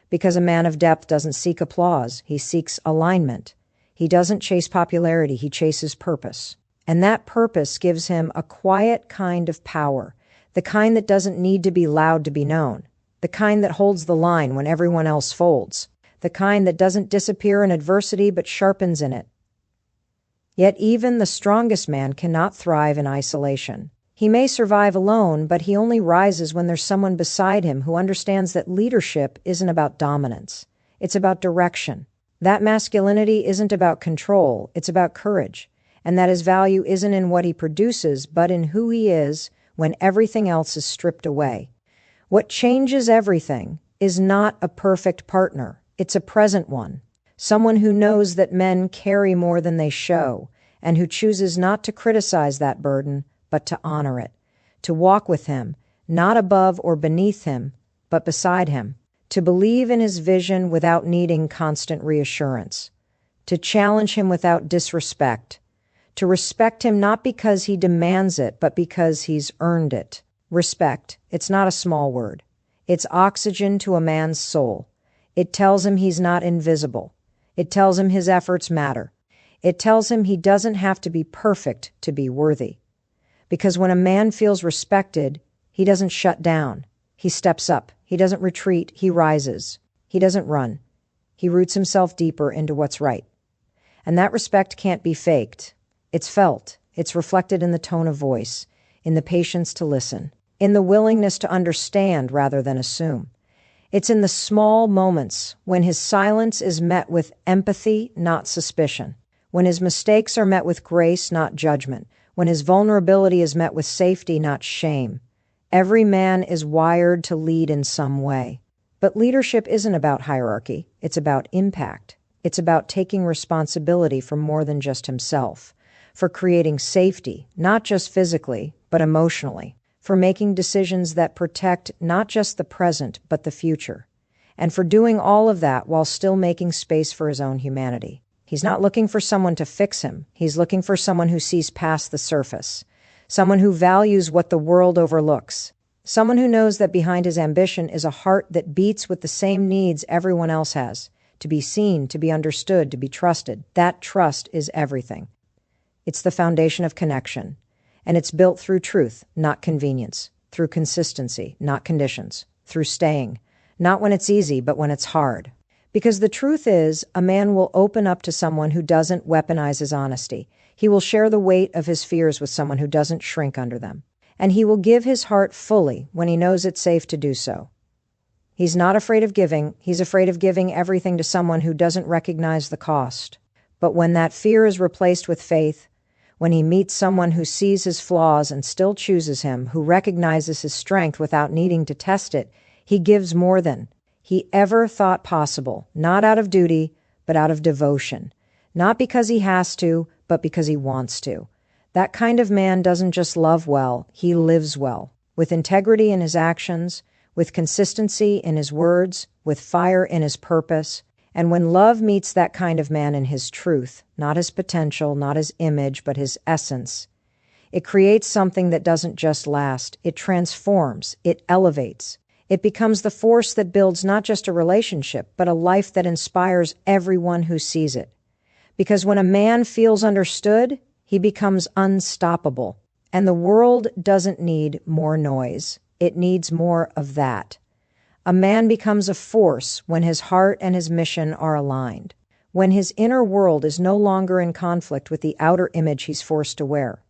Because a man of depth doesn't seek applause, he seeks alignment. He doesn't chase popularity, he chases purpose. And that purpose gives him a quiet kind of power, the kind that doesn't need to be loud to be known, the kind that holds the line when everyone else folds, the kind that doesn't disappear in adversity but sharpens in it. Yet even the strongest man cannot thrive in isolation. He may survive alone, but he only rises when there's someone beside him who understands that leadership isn't about dominance. It's about direction. That masculinity isn't about control, it's about courage. And that his value isn't in what he produces, but in who he is when everything else is stripped away. What changes everything is not a perfect partner. It's a present one. Someone who knows that men carry more than they show, and who chooses not to criticize that burden, but to honor it, to walk with him, not above or beneath him, but beside him, to believe in his vision without needing constant reassurance, to challenge him without disrespect, to respect him not because he demands it, but because he's earned it. Respect, it's not a small word. It's oxygen to a man's soul. It tells him he's not invisible. It tells him his efforts matter. It tells him he doesn't have to be perfect to be worthy. Because when a man feels respected, he doesn't shut down. He steps up. He doesn't retreat. He rises. He doesn't run. He roots himself deeper into what's right. And that respect can't be faked. It's felt. It's reflected in the tone of voice, in the patience to listen, in the willingness to understand rather than assume. It's in the small moments when his silence is met with empathy, not suspicion, when his mistakes are met with grace, not judgment, when his vulnerability is met with safety, not shame. Every man is wired to lead in some way. But leadership isn't about hierarchy. It's about impact. It's about taking responsibility for more than just himself, for creating safety, not just physically, but emotionally, for making decisions that protect not just the present, but the future, and for doing all of that while still making space for his own humanity. He's not looking for someone to fix him. He's looking for someone who sees past the surface, someone who values what the world overlooks, someone who knows that behind his ambition is a heart that beats with the same needs everyone else has, to be seen, to be understood, to be trusted. That trust is everything. It's the foundation of connection, and it's built through truth, not convenience, through consistency, not conditions, through staying, not when it's easy, but when it's hard. Because the truth is, a man will open up to someone who doesn't weaponize his honesty. He will share the weight of his fears with someone who doesn't shrink under them. And he will give his heart fully when he knows it's safe to do so. He's not afraid of giving. He's afraid of giving everything to someone who doesn't recognize the cost. But when that fear is replaced with faith, when he meets someone who sees his flaws and still chooses him, who recognizes his strength without needing to test it, he gives more than he ever thought possible, not out of duty, but out of devotion. Not because he has to, but because he wants to. That kind of man doesn't just love well, he lives well, with integrity in his actions, with consistency in his words, with fire in his purpose. And when love meets that kind of man in his truth, not his potential, not his image, but his essence, it creates something that doesn't just last. It transforms. It elevates. It becomes the force that builds not just a relationship, but a life that inspires everyone who sees it. Because when a man feels understood, he becomes unstoppable. And the world doesn't need more noise. It needs more of that. A man becomes a force when his heart and his mission are aligned, when his inner world is no longer in conflict with the outer image he's forced to wear,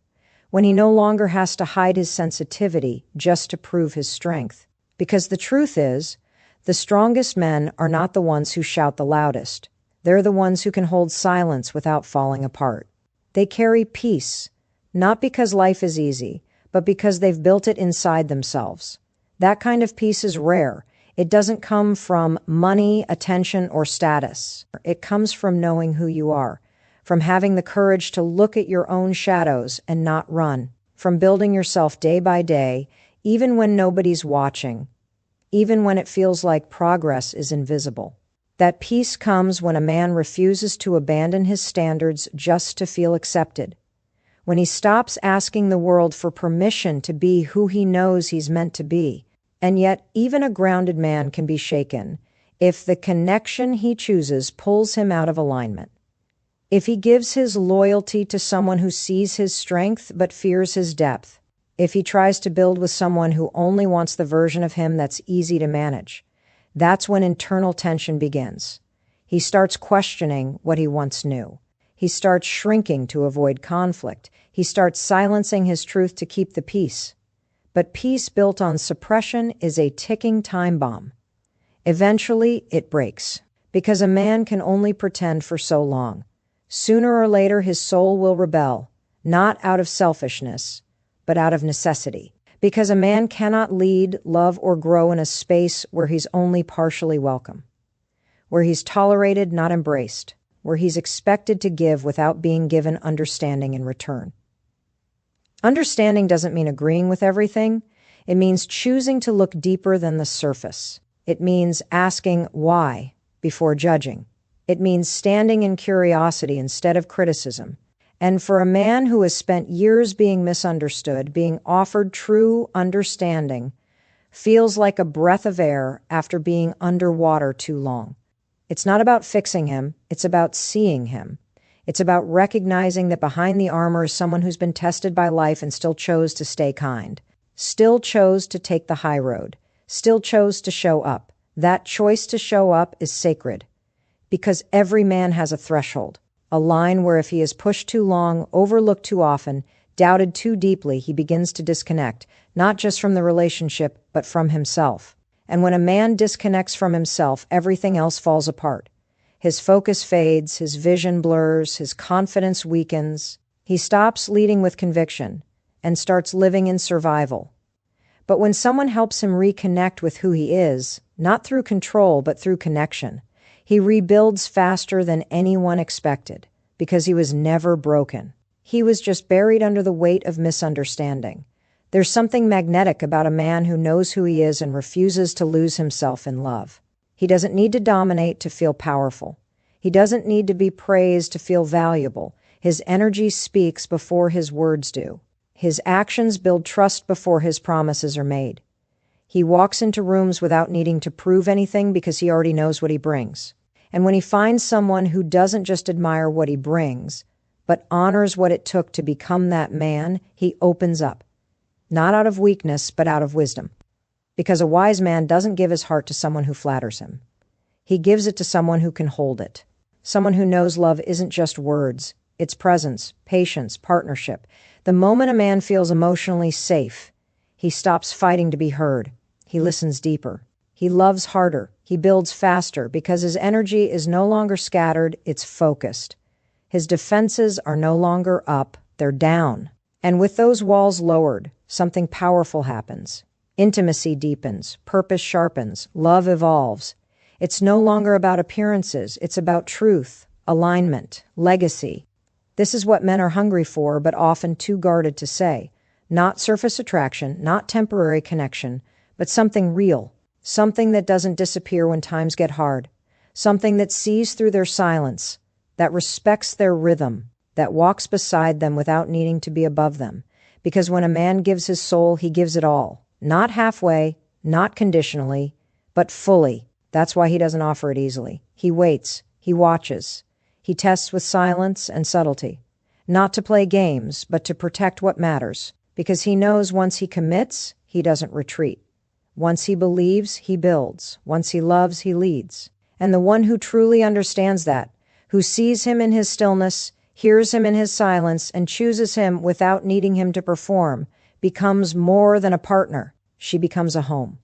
when he no longer has to hide his sensitivity just to prove his strength. Because the truth is, the strongest men are not the ones who shout the loudest. They're the ones who can hold silence without falling apart. They carry peace, not because life is easy, but because they've built it inside themselves. That kind of peace is rare. It doesn't come from money, attention, or status. It comes from knowing who you are, from having the courage to look at your own shadows and not run, from building yourself day by day, even when nobody's watching, even when it feels like progress is invisible. That peace comes when a man refuses to abandon his standards just to feel accepted, when he stops asking the world for permission to be who he knows he's meant to be. And yet, even a grounded man can be shaken if the connection he chooses pulls him out of alignment. If he gives his loyalty to someone who sees his strength but fears his depth. If he tries to build with someone who only wants the version of him that's easy to manage. That's when internal tension begins. He starts questioning what he once knew. He starts shrinking to avoid conflict. He starts silencing his truth to keep the peace. But peace built on suppression is a ticking time bomb. Eventually, it breaks, because a man can only pretend for so long. Sooner or later, his soul will rebel, not out of selfishness, but out of necessity. Because a man cannot lead, love, or grow in a space where he's only partially welcome, where he's tolerated, not embraced, where he's expected to give without being given understanding in return. Understanding doesn't mean agreeing with everything. It means choosing to look deeper than the surface. It means asking why before judging. It means standing in curiosity instead of criticism. And for a man who has spent years being misunderstood, being offered true understanding feels like a breath of air after being underwater too long. It's not about fixing him. It's about seeing him. It's about recognizing that behind the armor is someone who's been tested by life and still chose to stay kind, still chose to take the high road, still chose to show up. That choice to show up is sacred, because every man has a threshold, a line where if he is pushed too long, overlooked too often, doubted too deeply, he begins to disconnect, not just from the relationship, but from himself. And when a man disconnects from himself, everything else falls apart. His focus fades, his vision blurs, his confidence weakens. He stops leading with conviction and starts living in survival. But when someone helps him reconnect with who he is, not through control, but through connection, he rebuilds faster than anyone expected, because he was never broken. He was just buried under the weight of misunderstanding. There's something magnetic about a man who knows who he is and refuses to lose himself in love. He doesn't need to dominate to feel powerful. He doesn't need to be praised to feel valuable. His energy speaks before his words do. His actions build trust before his promises are made. He walks into rooms without needing to prove anything because he already knows what he brings. And when he finds someone who doesn't just admire what he brings, but honors what it took to become that man, he opens up. Not out of weakness, but out of wisdom. Because a wise man doesn't give his heart to someone who flatters him. He gives it to someone who can hold it. Someone who knows love isn't just words. It's presence, patience, partnership. The moment a man feels emotionally safe, he stops fighting to be heard. He listens deeper. He loves harder. He builds faster because his energy is no longer scattered, it's focused. His defenses are no longer up, they're down. And with those walls lowered, something powerful happens. Intimacy deepens, purpose sharpens, love evolves. It's no longer about appearances, it's about truth, alignment, legacy. This is what men are hungry for, but often too guarded to say. Not surface attraction, not temporary connection, but something real, something that doesn't disappear when times get hard, something that sees through their silence, that respects their rhythm, that walks beside them without needing to be above them. Because when a man gives his soul, he gives it all. Not halfway, not conditionally, but fully. That's why he doesn't offer it easily. He waits, he watches, he tests with silence and subtlety. Not to play games, but to protect what matters. Because he knows once he commits, he doesn't retreat. Once he believes, he builds. Once he loves, he leads. And the one who truly understands that, who sees him in his stillness, hears him in his silence, and chooses him without needing him to perform, becomes more than a partner. She becomes a home,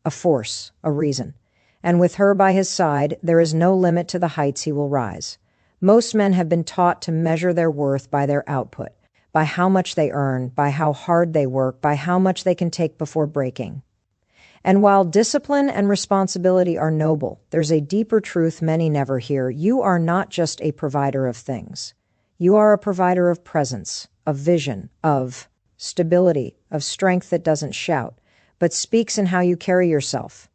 a force, a reason. And with her by his side, there is no limit to the heights he will rise. Most men have been taught to measure their worth by their output, by how much they earn, by how hard they work, by how much they can take before breaking. And while discipline and responsibility are noble, there's a deeper truth many never hear. You are not just a provider of things. You are a provider of presence, of vision, of stability, of strength that doesn't shout, but speaks in how you carry yourself.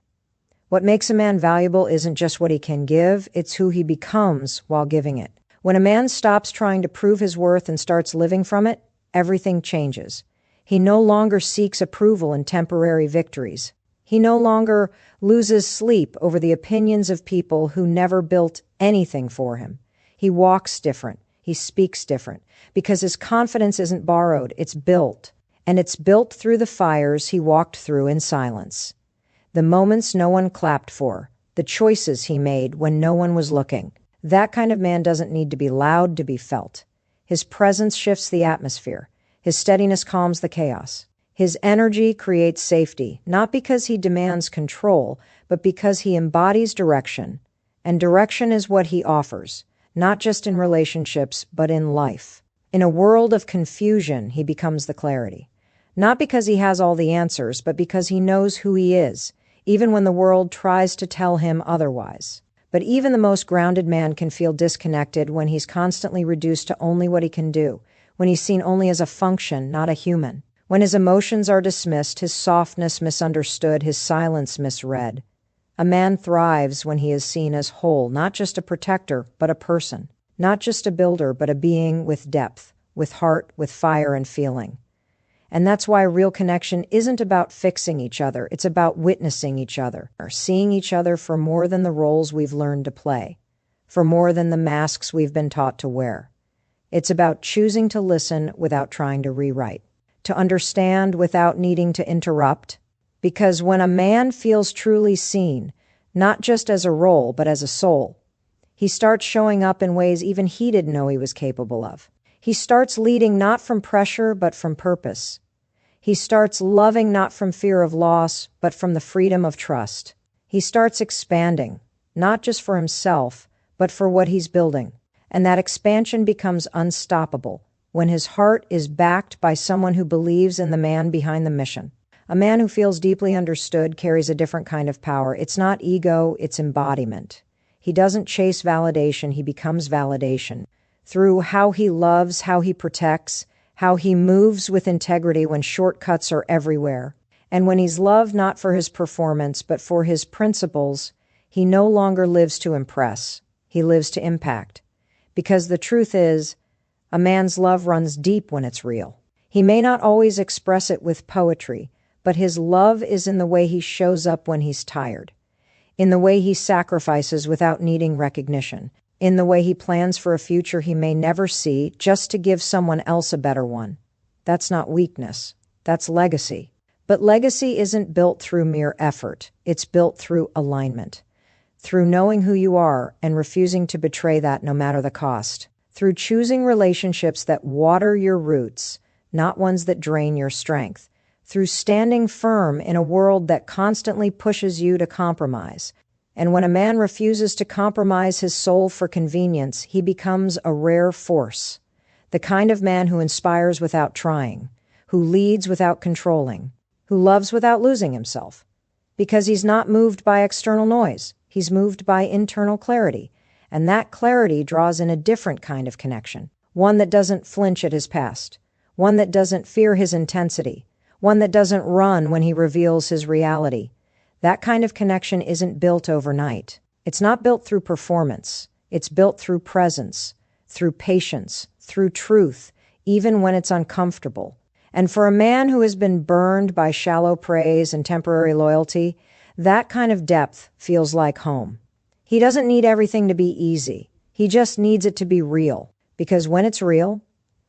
What makes a man valuable isn't just what he can give, it's who he becomes while giving it. When a man stops trying to prove his worth and starts living from it, everything changes. He no longer seeks approval in temporary victories. He no longer loses sleep over the opinions of people who never built anything for him. He walks different. He speaks different. Because his confidence isn't borrowed, it's built. And it's built through the fires he walked through in silence. The moments no one clapped for. The choices he made when no one was looking. That kind of man doesn't need to be loud to be felt. His presence shifts the atmosphere. His steadiness calms the chaos. His energy creates safety, not because he demands control, but because he embodies direction. And direction is what he offers, not just in relationships, but in life. In a world of confusion, he becomes the clarity. Not because he has all the answers, but because he knows who he is, even when the world tries to tell him otherwise. But even the most grounded man can feel disconnected when he's constantly reduced to only what he can do, when he's seen only as a function, not a human. When his emotions are dismissed, his softness misunderstood, his silence misread. A man thrives when he is seen as whole, not just a protector, but a person. Not just a builder, but a being with depth, with heart, with fire and feeling. And that's why real connection isn't about fixing each other, it's about witnessing each other, or seeing each other for more than the roles we've learned to play, for more than the masks we've been taught to wear. It's about choosing to listen without trying to rewrite, to understand without needing to interrupt. Because when a man feels truly seen, not just as a role, but as a soul, he starts showing up in ways even he didn't know he was capable of. He starts leading not from pressure, but from purpose. He starts loving not from fear of loss, but from the freedom of trust. He starts expanding, not just for himself, but for what he's building. And that expansion becomes unstoppable when his heart is backed by someone who believes in the man behind the mission. A man who feels deeply understood carries a different kind of power. It's not ego, it's embodiment. He doesn't chase validation, he becomes validation. Through how he loves, how he protects, how he moves with integrity when shortcuts are everywhere. And when he's loved not for his performance, but for his principles, he no longer lives to impress. He lives to impact. Because the truth is, a man's love runs deep when it's real. He may not always express it with poetry, but his love is in the way he shows up when he's tired, in the way he sacrifices without needing recognition, in the way he plans for a future he may never see just to give someone else a better one. That's not weakness. That's legacy. But legacy isn't built through mere effort. It's built through alignment, through knowing who you are and refusing to betray that no matter the cost, through choosing relationships that water your roots, not ones that drain your strength, through standing firm in a world that constantly pushes you to compromise. And when a man refuses to compromise his soul for convenience, he becomes a rare force, the kind of man who inspires without trying, who leads without controlling, who loves without losing himself. Because he's not moved by external noise, he's moved by internal clarity, and that clarity draws in a different kind of connection, one that doesn't flinch at his past, one that doesn't fear his intensity, one that doesn't run when he reveals his reality. That kind of connection isn't built overnight. It's not built through performance. It's built through presence, through patience, through truth, even when it's uncomfortable. And for a man who has been burned by shallow praise and temporary loyalty, that kind of depth feels like home. He doesn't need everything to be easy. He just needs it to be real. Because when it's real,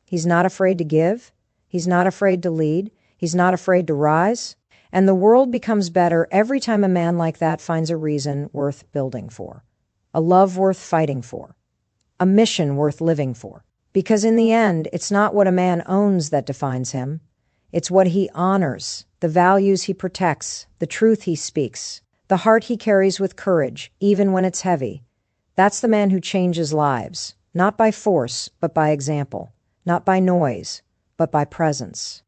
he's not afraid to give. He's not afraid to lead. He's not afraid to rise. And the world becomes better every time a man like that finds a reason worth building for, a love worth fighting for, a mission worth living for. Because in the end, it's not what a man owns that defines him. It's what he honors, the values he protects, the truth he speaks, the heart he carries with courage, even when it's heavy. That's the man who changes lives, not by force, but by example, not by noise, but by presence.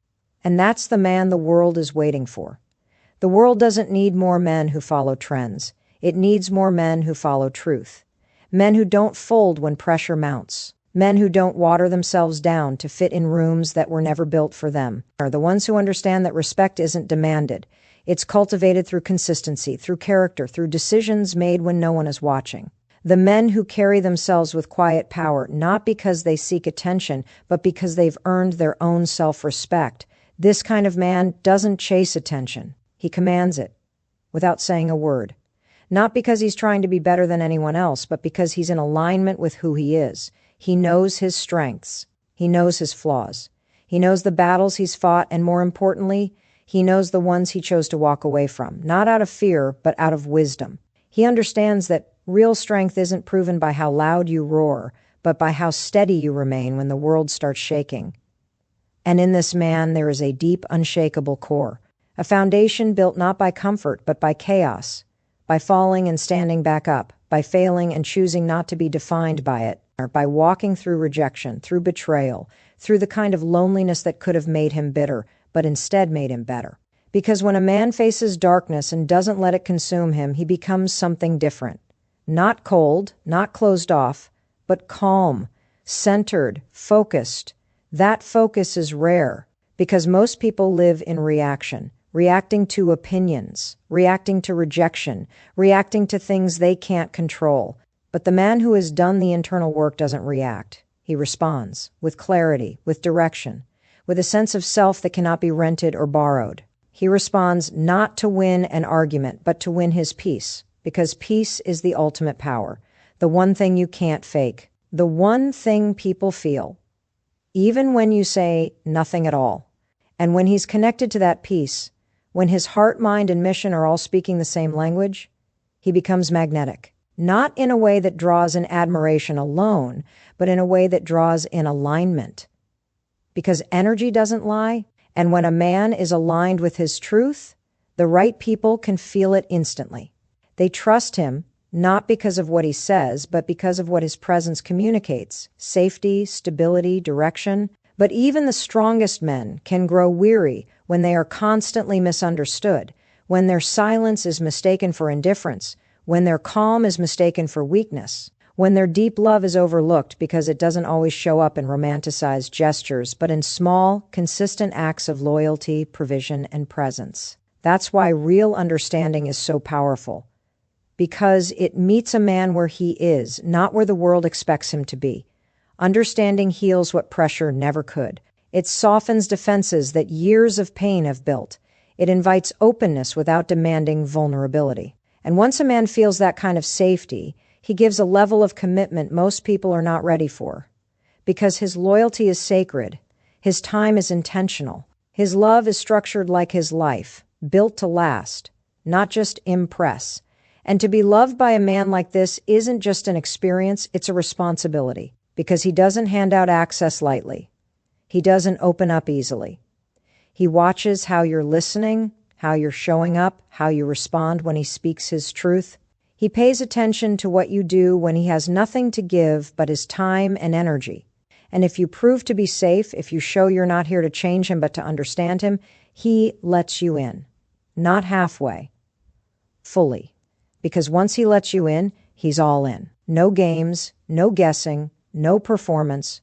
And that's the man the world is waiting for. The world doesn't need more men who follow trends. It needs more men who follow truth. Men who don't fold when pressure mounts. Men who don't water themselves down to fit in rooms that were never built for them. Are the ones who understand that respect isn't demanded. It's cultivated through consistency, through character, through decisions made when no one is watching. The men who carry themselves with quiet power, not because they seek attention, but because they've earned their own self-respect. This kind of man doesn't chase attention. He commands it, without saying a word. Not because he's trying to be better than anyone else, but because he's in alignment with who he is. He knows his strengths. He knows his flaws. He knows the battles he's fought, and more importantly, he knows the ones he chose to walk away from, not out of fear, but out of wisdom. He understands that real strength isn't proven by how loud you roar, but by how steady you remain when the world starts shaking. And in this man, there is a deep, unshakable core, a foundation built not by comfort, but by chaos, by falling and standing back up, by failing and choosing not to be defined by it, or by walking through rejection, through betrayal, through the kind of loneliness that could have made him bitter, but instead made him better. Because when a man faces darkness and doesn't let it consume him, he becomes something different. Not cold, not closed off, but calm, centered, focused. That focus is rare because most people live in reaction, reacting to opinions, reacting to rejection, reacting to things they can't control. But the man who has done the internal work doesn't react. He responds with clarity, with direction, with a sense of self that cannot be rented or borrowed. He responds not to win an argument, but to win his peace, because peace is the ultimate power, the one thing you can't fake, the one thing people feel, even when you say nothing at all. And when he's connected to that peace, when his heart, mind, and mission are all speaking the same language, he becomes magnetic. Not in a way that draws in admiration alone, but in a way that draws in alignment. Because energy doesn't lie, and when a man is aligned with his truth, the right people can feel it instantly. They trust him, not because of what he says, but because of what his presence communicates. Safety, stability, direction. But even the strongest men can grow weary when they are constantly misunderstood, when their silence is mistaken for indifference, when their calm is mistaken for weakness, when their deep love is overlooked because it doesn't always show up in romanticized gestures, but in small, consistent acts of loyalty, provision, and presence. That's why real understanding is so powerful, because it meets a man where he is, not where the world expects him to be. Understanding heals what pressure never could. It softens defenses that years of pain have built. It invites openness without demanding vulnerability. And once a man feels that kind of safety, he gives a level of commitment most people are not ready for. Because his loyalty is sacred, his time is intentional, his love is structured like his life, built to last, not just impress. And to be loved by a man like this isn't just an experience, it's a responsibility. Because he doesn't hand out access lightly. He doesn't open up easily. He watches how you're listening, how you're showing up, how you respond when he speaks his truth. He pays attention to what you do when he has nothing to give but his time and energy. And if you prove to be safe, if you show you're not here to change him but to understand him, he lets you in. Not halfway. Fully. Because once he lets you in, he's all in. No games, no guessing, no performance,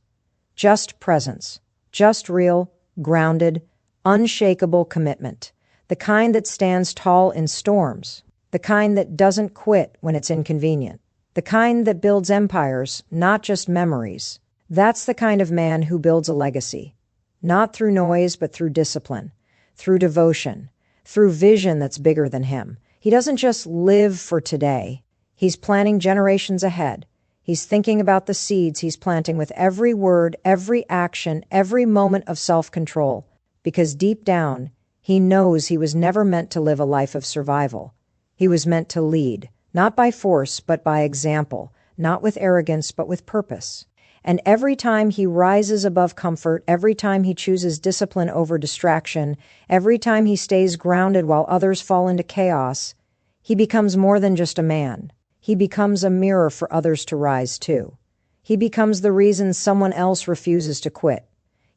just presence, just real, grounded, unshakable commitment, the kind that stands tall in storms, the kind that doesn't quit when it's inconvenient, the kind that builds empires, not just memories. That's the kind of man who builds a legacy, not through noise, but through discipline, through devotion, through vision that's bigger than him. He doesn't just live for today. He's planning generations ahead. He's thinking about the seeds he's planting with every word, every action, every moment of self-control. Because deep down, he knows he was never meant to live a life of survival. He was meant to lead, not by force, but by example, not with arrogance, but with purpose. And every time he rises above comfort, every time he chooses discipline over distraction, every time he stays grounded while others fall into chaos, he becomes more than just a man. He becomes a mirror for others to rise to. He becomes the reason someone else refuses to quit.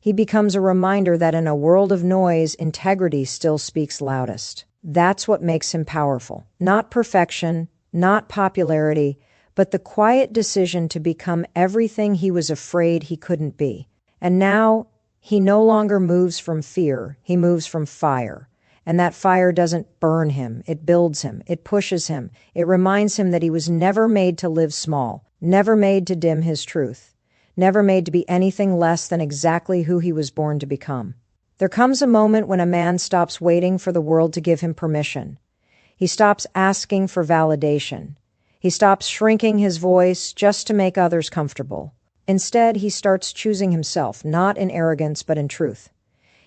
He becomes a reminder that in a world of noise, integrity still speaks loudest. That's what makes him powerful. Not perfection, not popularity, but the quiet decision to become everything he was afraid he couldn't be. And now, he no longer moves from fear, he moves from fire. And that fire doesn't burn him, it builds him, it pushes him, it reminds him that he was never made to live small, never made to dim his truth, never made to be anything less than exactly who he was born to become. There comes a moment when a man stops waiting for the world to give him permission. He stops asking for validation. He stops shrinking his voice just to make others comfortable. Instead, he starts choosing himself, not in arrogance, but in truth.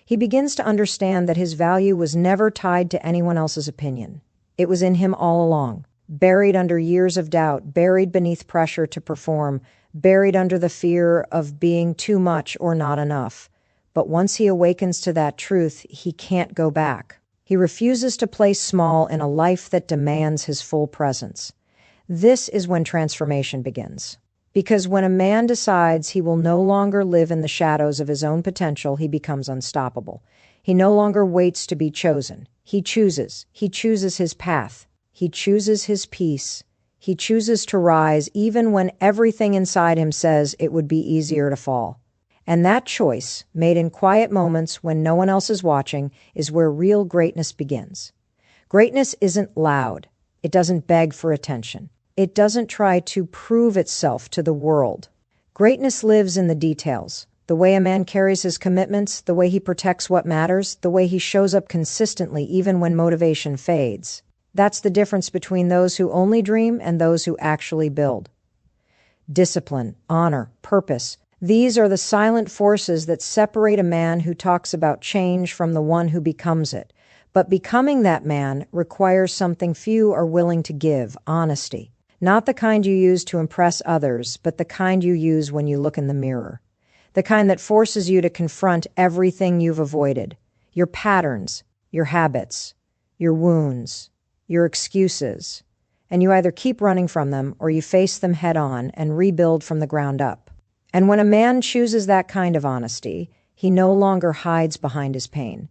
He begins to understand that his value was never tied to anyone else's opinion. It was in him all along, buried under years of doubt, buried beneath pressure to perform, buried under the fear of being too much or not enough. But once he awakens to that truth, he can't go back. He refuses to play small in a life that demands his full presence. This is when transformation begins. Because when a man decides he will no longer live in the shadows of his own potential, he becomes unstoppable. He no longer waits to be chosen. He chooses. He chooses his path. He chooses his peace. He chooses to rise even when everything inside him says it would be easier to fall. And that choice, made in quiet moments when no one else is watching, is where real greatness begins. Greatness isn't loud. It doesn't beg for attention. It doesn't try to prove itself to the world. Greatness lives in the details. The way a man carries his commitments, the way he protects what matters, the way he shows up consistently even when motivation fades. That's the difference between those who only dream and those who actually build. Discipline, honor, purpose, These are the silent forces that separate a man who talks about change from the one who becomes it. But becoming that man requires something few are willing to give: honesty. Not the kind you use to impress others, but the kind you use when you look in the mirror. The kind that forces you to confront everything you've avoided: your patterns, your habits, your wounds, your excuses. And you either keep running from them or you face them head on and rebuild from the ground up. And when a man chooses that kind of honesty, he no longer hides behind his pain.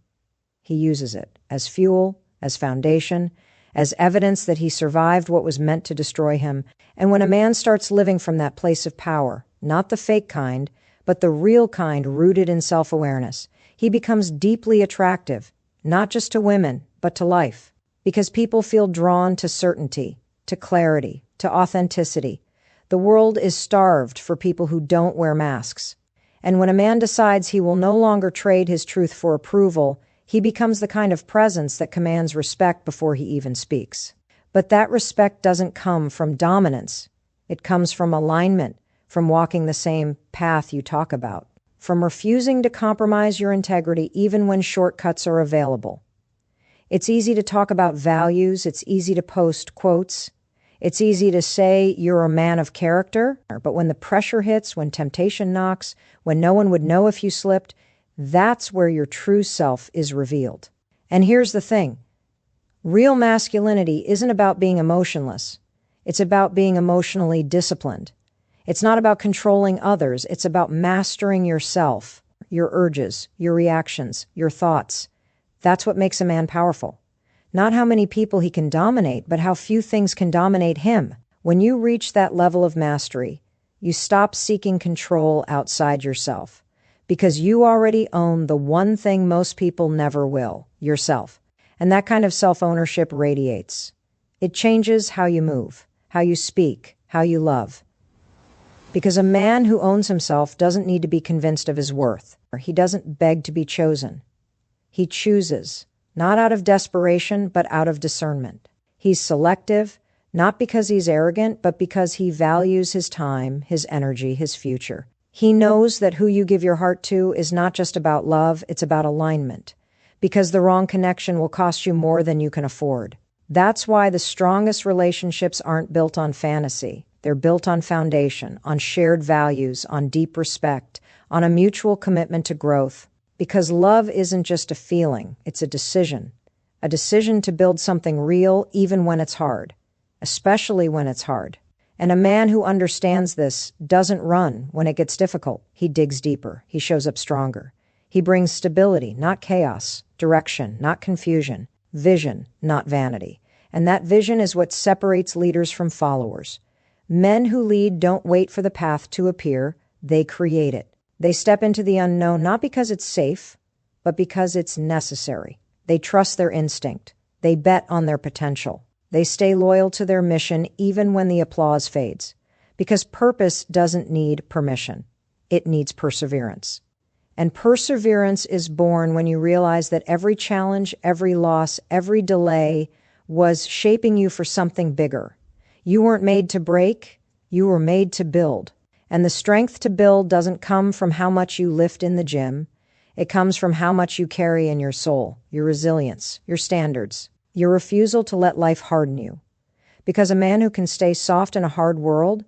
He uses it as fuel, as foundation, as evidence that he survived what was meant to destroy him. And when a man starts living from that place of power, not the fake kind, but the real kind rooted in self-awareness, he becomes deeply attractive, not just to women, but to life. Because people feel drawn to certainty, to clarity, to authenticity. The world is starved for people who don't wear masks. And when a man decides he will no longer trade his truth for approval, he becomes the kind of presence that commands respect before he even speaks. But that respect doesn't come from dominance. It comes from alignment, from walking the same path you talk about, from refusing to compromise your integrity even when shortcuts are available. It's easy to talk about values. It's easy to post quotes. It's easy to say you're a man of character, but when the pressure hits, when temptation knocks, when no one would know if you slipped, that's where your true self is revealed. And here's the thing. Real masculinity isn't about being emotionless. It's about being emotionally disciplined. It's not about controlling others. It's about mastering yourself, your urges, your reactions, your thoughts. That's what makes a man powerful. Not how many people he can dominate, but how few things can dominate him. When you reach that level of mastery, you stop seeking control outside yourself, because you already own the one thing most people never will: yourself. And that kind of self-ownership radiates. It changes how you move, how you speak, how you love. Because a man who owns himself doesn't need to be convinced of his worth. He doesn't beg to be chosen. He chooses. Not out of desperation, but out of discernment. He's selective, not because he's arrogant, but because he values his time, his energy, his future. He knows that who you give your heart to is not just about love, it's about alignment. Because the wrong connection will cost you more than you can afford. That's why the strongest relationships aren't built on fantasy. They're built on foundation, on shared values, on deep respect, on a mutual commitment to growth. Because love isn't just a feeling, it's a decision to build something real even when it's hard, especially when it's hard. And a man who understands this doesn't run when it gets difficult. He digs deeper. He shows up stronger. He brings stability, not chaos, direction, not confusion, vision, not vanity. And that vision is what separates leaders from followers. Men who lead don't wait for the path to appear, they create it. They step into the unknown not because it's safe, but because it's necessary. They trust their instinct. They bet on their potential. They stay loyal to their mission even when the applause fades. Because purpose doesn't need permission. It needs perseverance. And perseverance is born when you realize that every challenge, every loss, every delay was shaping you for something bigger. You weren't made to break. You were made to build. And the strength to build doesn't come from how much you lift in the gym. It comes from how much you carry in your soul, your resilience, your standards, your refusal to let life harden you. Because a man who can stay soft in a hard world,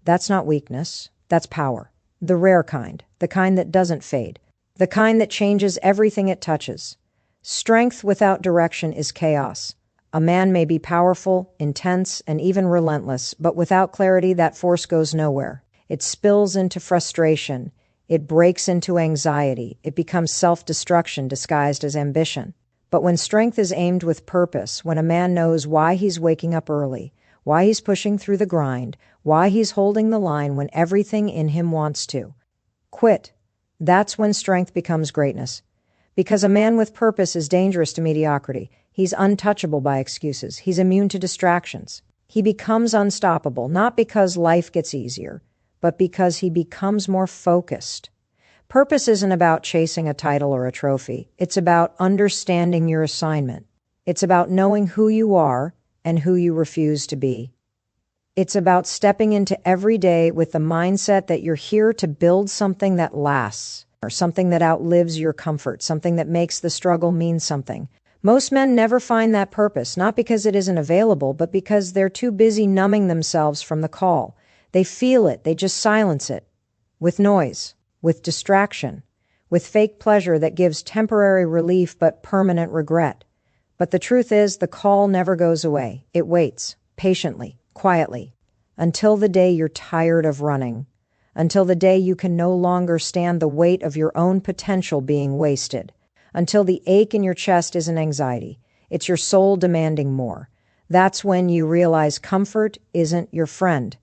that's not weakness, that's power. The rare kind, the kind that doesn't fade, the kind that changes everything it touches. Strength without direction is chaos. A man may be powerful, intense, and even relentless, but without clarity, that force goes nowhere. It spills into frustration. It breaks into anxiety. It becomes self-destruction disguised as ambition. But when strength is aimed with purpose, when a man knows why he's waking up early, why he's pushing through the grind, why he's holding the line when everything in him wants to quit, that's when strength becomes greatness. Because a man with purpose is dangerous to mediocrity. He's untouchable by excuses. He's immune to distractions. He becomes unstoppable, not because life gets easier, but because he becomes more focused. Purpose isn't about chasing a title or a trophy. It's about understanding your assignment. It's about knowing who you are and who you refuse to be. It's about stepping into every day with the mindset that you're here to build something that lasts, or something that outlives your comfort, something that makes the struggle mean something. Most men never find that purpose, not because it isn't available, but because they're too busy numbing themselves from the call. They feel it, they just silence it. With noise, with distraction, with fake pleasure that gives temporary relief but permanent regret. But the truth is, the call never goes away. It waits, patiently, quietly, until the day you're tired of running, until the day you can no longer stand the weight of your own potential being wasted, until the ache in your chest isn't anxiety, it's your soul demanding more. That's when you realize comfort isn't your friend,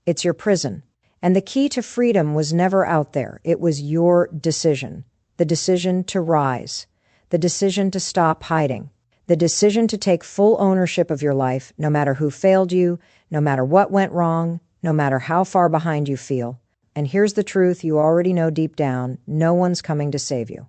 it's your prison. And the key to freedom was never out there. It was your decision. The decision to rise. The decision to stop hiding. The decision to take full ownership of your life, no matter who failed you, no matter what went wrong, no matter how far behind you feel. And here's the truth you already know deep down: no one's coming to save you.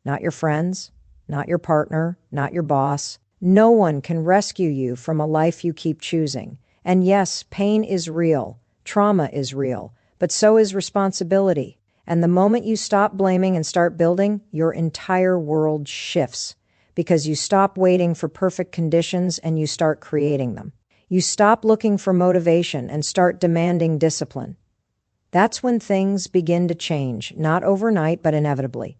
Not your friends, not your partner, not your boss. No one can rescue you from a life you keep choosing. And yes, pain is real. Trauma is real, but so is responsibility. And the moment you stop blaming and start building, your entire world shifts. Because you stop waiting for perfect conditions and you start creating them. You stop looking for motivation and start demanding discipline. That's when things begin to change, not overnight, but inevitably.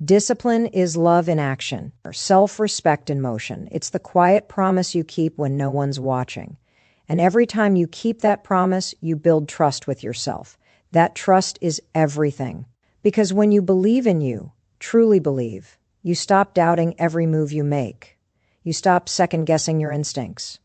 Discipline is love in action, or self-respect in motion. It's the quiet promise you keep when no one's watching. And every time you keep that promise, you build trust with yourself. That trust is everything. Because when you believe in you, truly believe, you stop doubting every move you make. You stop second-guessing your instincts.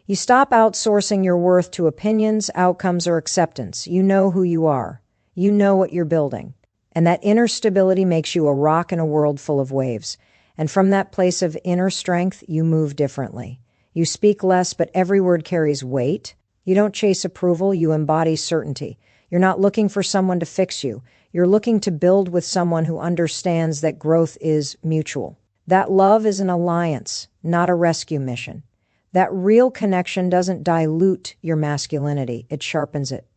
You stop outsourcing your worth to opinions, outcomes, or acceptance. You know who you are. You know what you're building. And that inner stability makes you a rock in a world full of waves. And from that place of inner strength, you move differently. You speak less, but every word carries weight. You don't chase approval, you embody certainty. You're not looking for someone to fix you. You're looking to build with someone who understands that growth is mutual. That love is an alliance, not a rescue mission. That real connection doesn't dilute your masculinity, it sharpens it.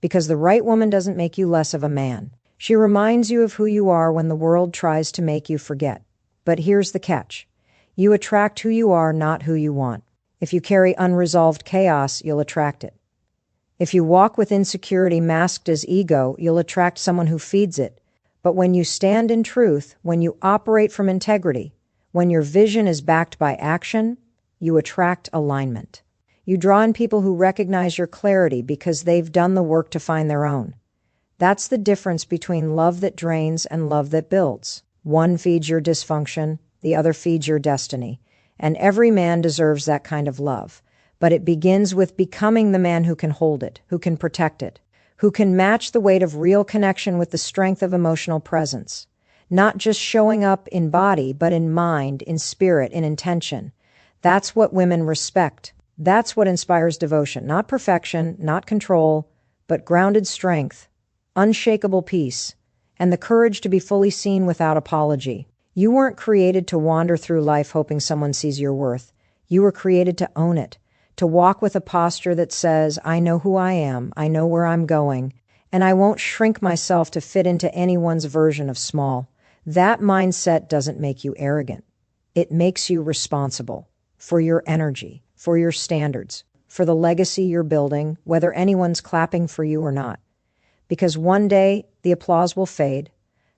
Because the right woman doesn't make you less of a man. She reminds you of who you are when the world tries to make you forget. But here's the catch. You attract who you are, not who you want. If you carry unresolved chaos, you'll attract it. If you walk with insecurity masked as ego, you'll attract someone who feeds it. But when you stand in truth, when you operate from integrity, when your vision is backed by action, you attract alignment. You draw in people who recognize your clarity because they've done the work to find their own. That's the difference between love that drains and love that builds. One feeds your dysfunction, the other feeds your destiny. And every man deserves that kind of love. But it begins with becoming the man who can hold it, who can protect it, who can match the weight of real connection with the strength of emotional presence. Not just showing up in body, but in mind, in spirit, in intention. That's what women respect. That's what inspires devotion. Not perfection, not control, but grounded strength, unshakable peace, and the courage to be fully seen without apology. You weren't created to wander through life hoping someone sees your worth. You were created to own it, to walk with a posture that says, I know who I am, I know where I'm going, and I won't shrink myself to fit into anyone's version of small. That mindset doesn't make you arrogant. It makes you responsible for your energy, for your standards, for the legacy you're building, whether anyone's clapping for you or not. Because one day, the applause will fade,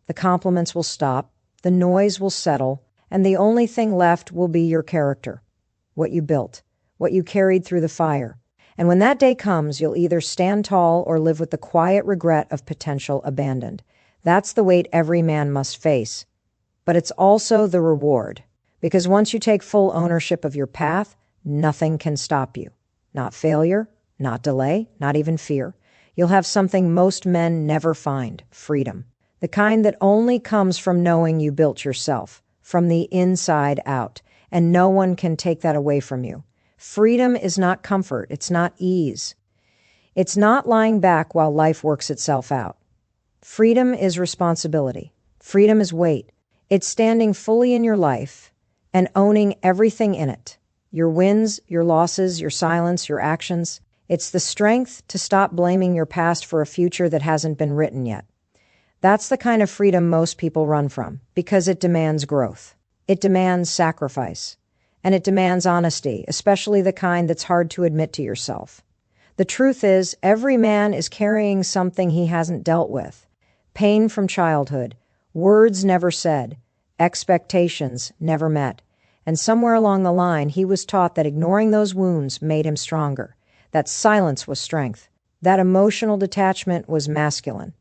the compliments will stop, the noise will settle, and the only thing left will be your character, what you built, what you carried through the fire. And when that day comes, you'll either stand tall or live with the quiet regret of potential abandoned. That's the weight every man must face. But it's also the reward. Because once you take full ownership of your path, nothing can stop you. Not failure, not delay, not even fear. You'll have something most men never find: freedom. The kind that only comes from knowing you built yourself, from the inside out, and no one can take that away from you. Freedom is not comfort, it's not ease. It's not lying back while life works itself out. Freedom is responsibility. Freedom is weight. It's standing fully in your life and owning everything in it. Your wins, your losses, your silence, your actions. It's the strength to stop blaming your past for a future that hasn't been written yet. That's the kind of freedom most people run from, because it demands growth. It demands sacrifice. And it demands honesty, especially the kind that's hard to admit to yourself. The truth is, every man is carrying something he hasn't dealt with. Pain from childhood, words never said, expectations never met. And somewhere along the line, he was taught that ignoring those wounds made him stronger, that silence was strength, that emotional detachment was masculine.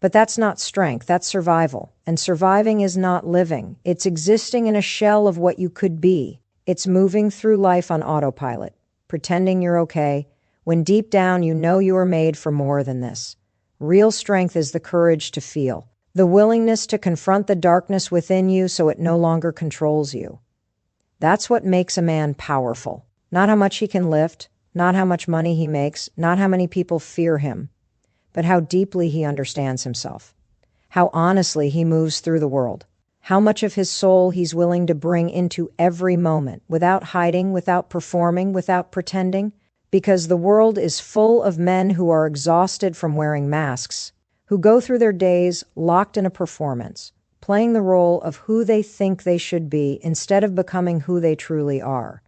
But that's not strength, that's survival. And surviving is not living. It's existing in a shell of what you could be. It's moving through life on autopilot, pretending you're okay, when deep down you know you are made for more than this. Real strength is the courage to feel, the willingness to confront the darkness within you so it no longer controls you. That's what makes a man powerful. Not how much he can lift, not how much money he makes, not how many people fear him, but how deeply he understands himself, how honestly he moves through the world, how much of his soul he's willing to bring into every moment, without hiding, without performing, without pretending, because the world is full of men who are exhausted from wearing masks, who go through their days locked in a performance, playing the role of who they think they should be instead of becoming who they truly are.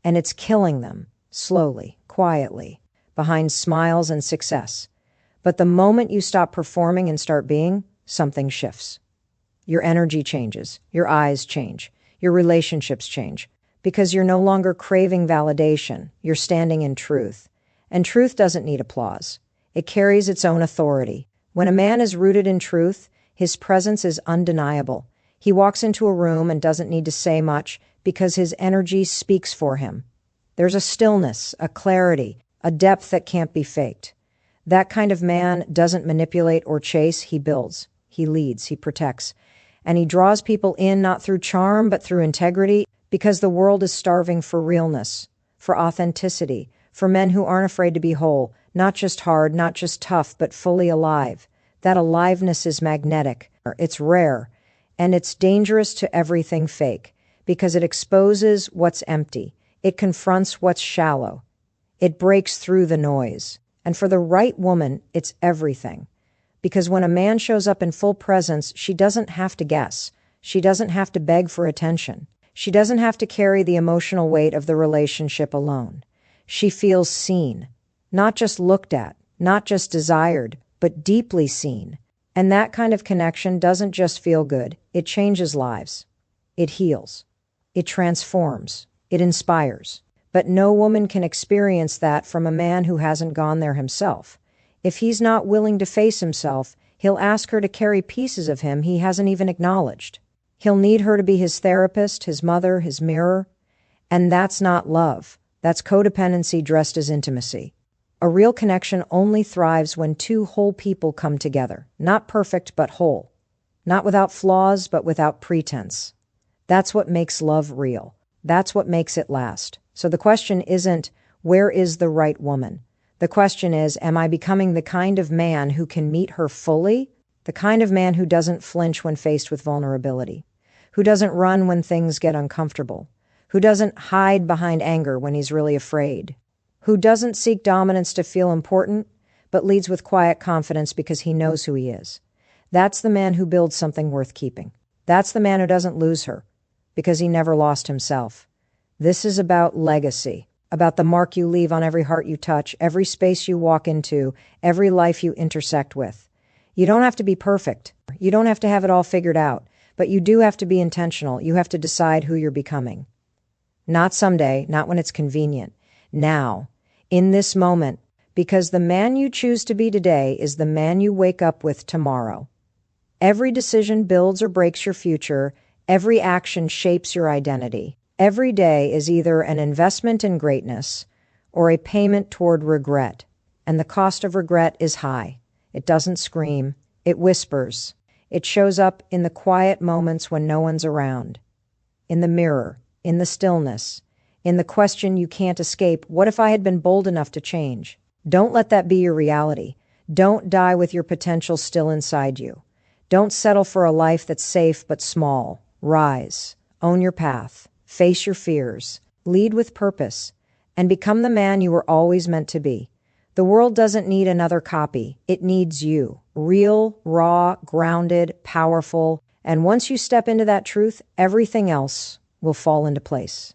And it's killing them, slowly, quietly, behind smiles and success. But the moment you stop performing and start being, something shifts. Your energy changes, your eyes change, your relationships change, because you're no longer craving validation, you're standing in truth. And truth doesn't need applause. It carries its own authority. When a man is rooted in truth, his presence is undeniable. He walks into a room and doesn't need to say much because his energy speaks for him. There's a stillness, a clarity, a depth that can't be faked. That kind of man doesn't manipulate or chase, he builds, he leads, he protects. And he draws people in not through charm but through integrity, because the world is starving for realness, for authenticity, for men who aren't afraid to be whole, not just hard, not just tough, but fully alive. That aliveness is magnetic, it's rare, and it's dangerous to everything fake, because it exposes what's empty, it confronts what's shallow, it breaks through the noise. And for the right woman, it's everything. Because when a man shows up in full presence, she doesn't have to guess. She doesn't have to beg for attention. She doesn't have to carry the emotional weight of the relationship alone. She feels seen, not just looked at, not just desired, but deeply seen. And that kind of connection doesn't just feel good. It changes lives. It heals. It transforms. It inspires. But no woman can experience that from a man who hasn't gone there himself. If he's not willing to face himself, he'll ask her to carry pieces of him he hasn't even acknowledged. He'll need her to be his therapist, his mother, his mirror. And that's not love. That's codependency dressed as intimacy. A real connection only thrives when two whole people come together. Not perfect, but whole. Not without flaws, but without pretense. That's what makes love real. That's what makes it last. So the question isn't, where is the right woman? The question is, am I becoming the kind of man who can meet her fully? The kind of man who doesn't flinch when faced with vulnerability, who doesn't run when things get uncomfortable, who doesn't hide behind anger when he's really afraid, who doesn't seek dominance to feel important, but leads with quiet confidence because he knows who he is. That's the man who builds something worth keeping. That's the man who doesn't lose her because he never lost himself. This is about legacy, about the mark you leave on every heart you touch, every space you walk into, every life you intersect with. You don't have to be perfect. You don't have to have it all figured out, but you do have to be intentional. You have to decide who you're becoming. Not someday, not when it's convenient. Now, in this moment, because the man you choose to be today is the man you wake up with tomorrow. Every decision builds or breaks your future. Every action shapes your identity. Every day is either an investment in greatness or a payment toward regret. And the cost of regret is high. It doesn't scream. It whispers. It shows up in the quiet moments when no one's around. In the mirror, in the stillness, in the question you can't escape, what if I had been bold enough to change? Don't let that be your reality. Don't die with your potential still inside you. Don't settle for a life that's safe but small. Rise. Own your path. Face your fears. Lead with purpose. and become the man you were always meant to be. The world doesn't need another copy. It needs you. Real, raw, grounded, powerful. And once you step into that truth, everything else will fall into place.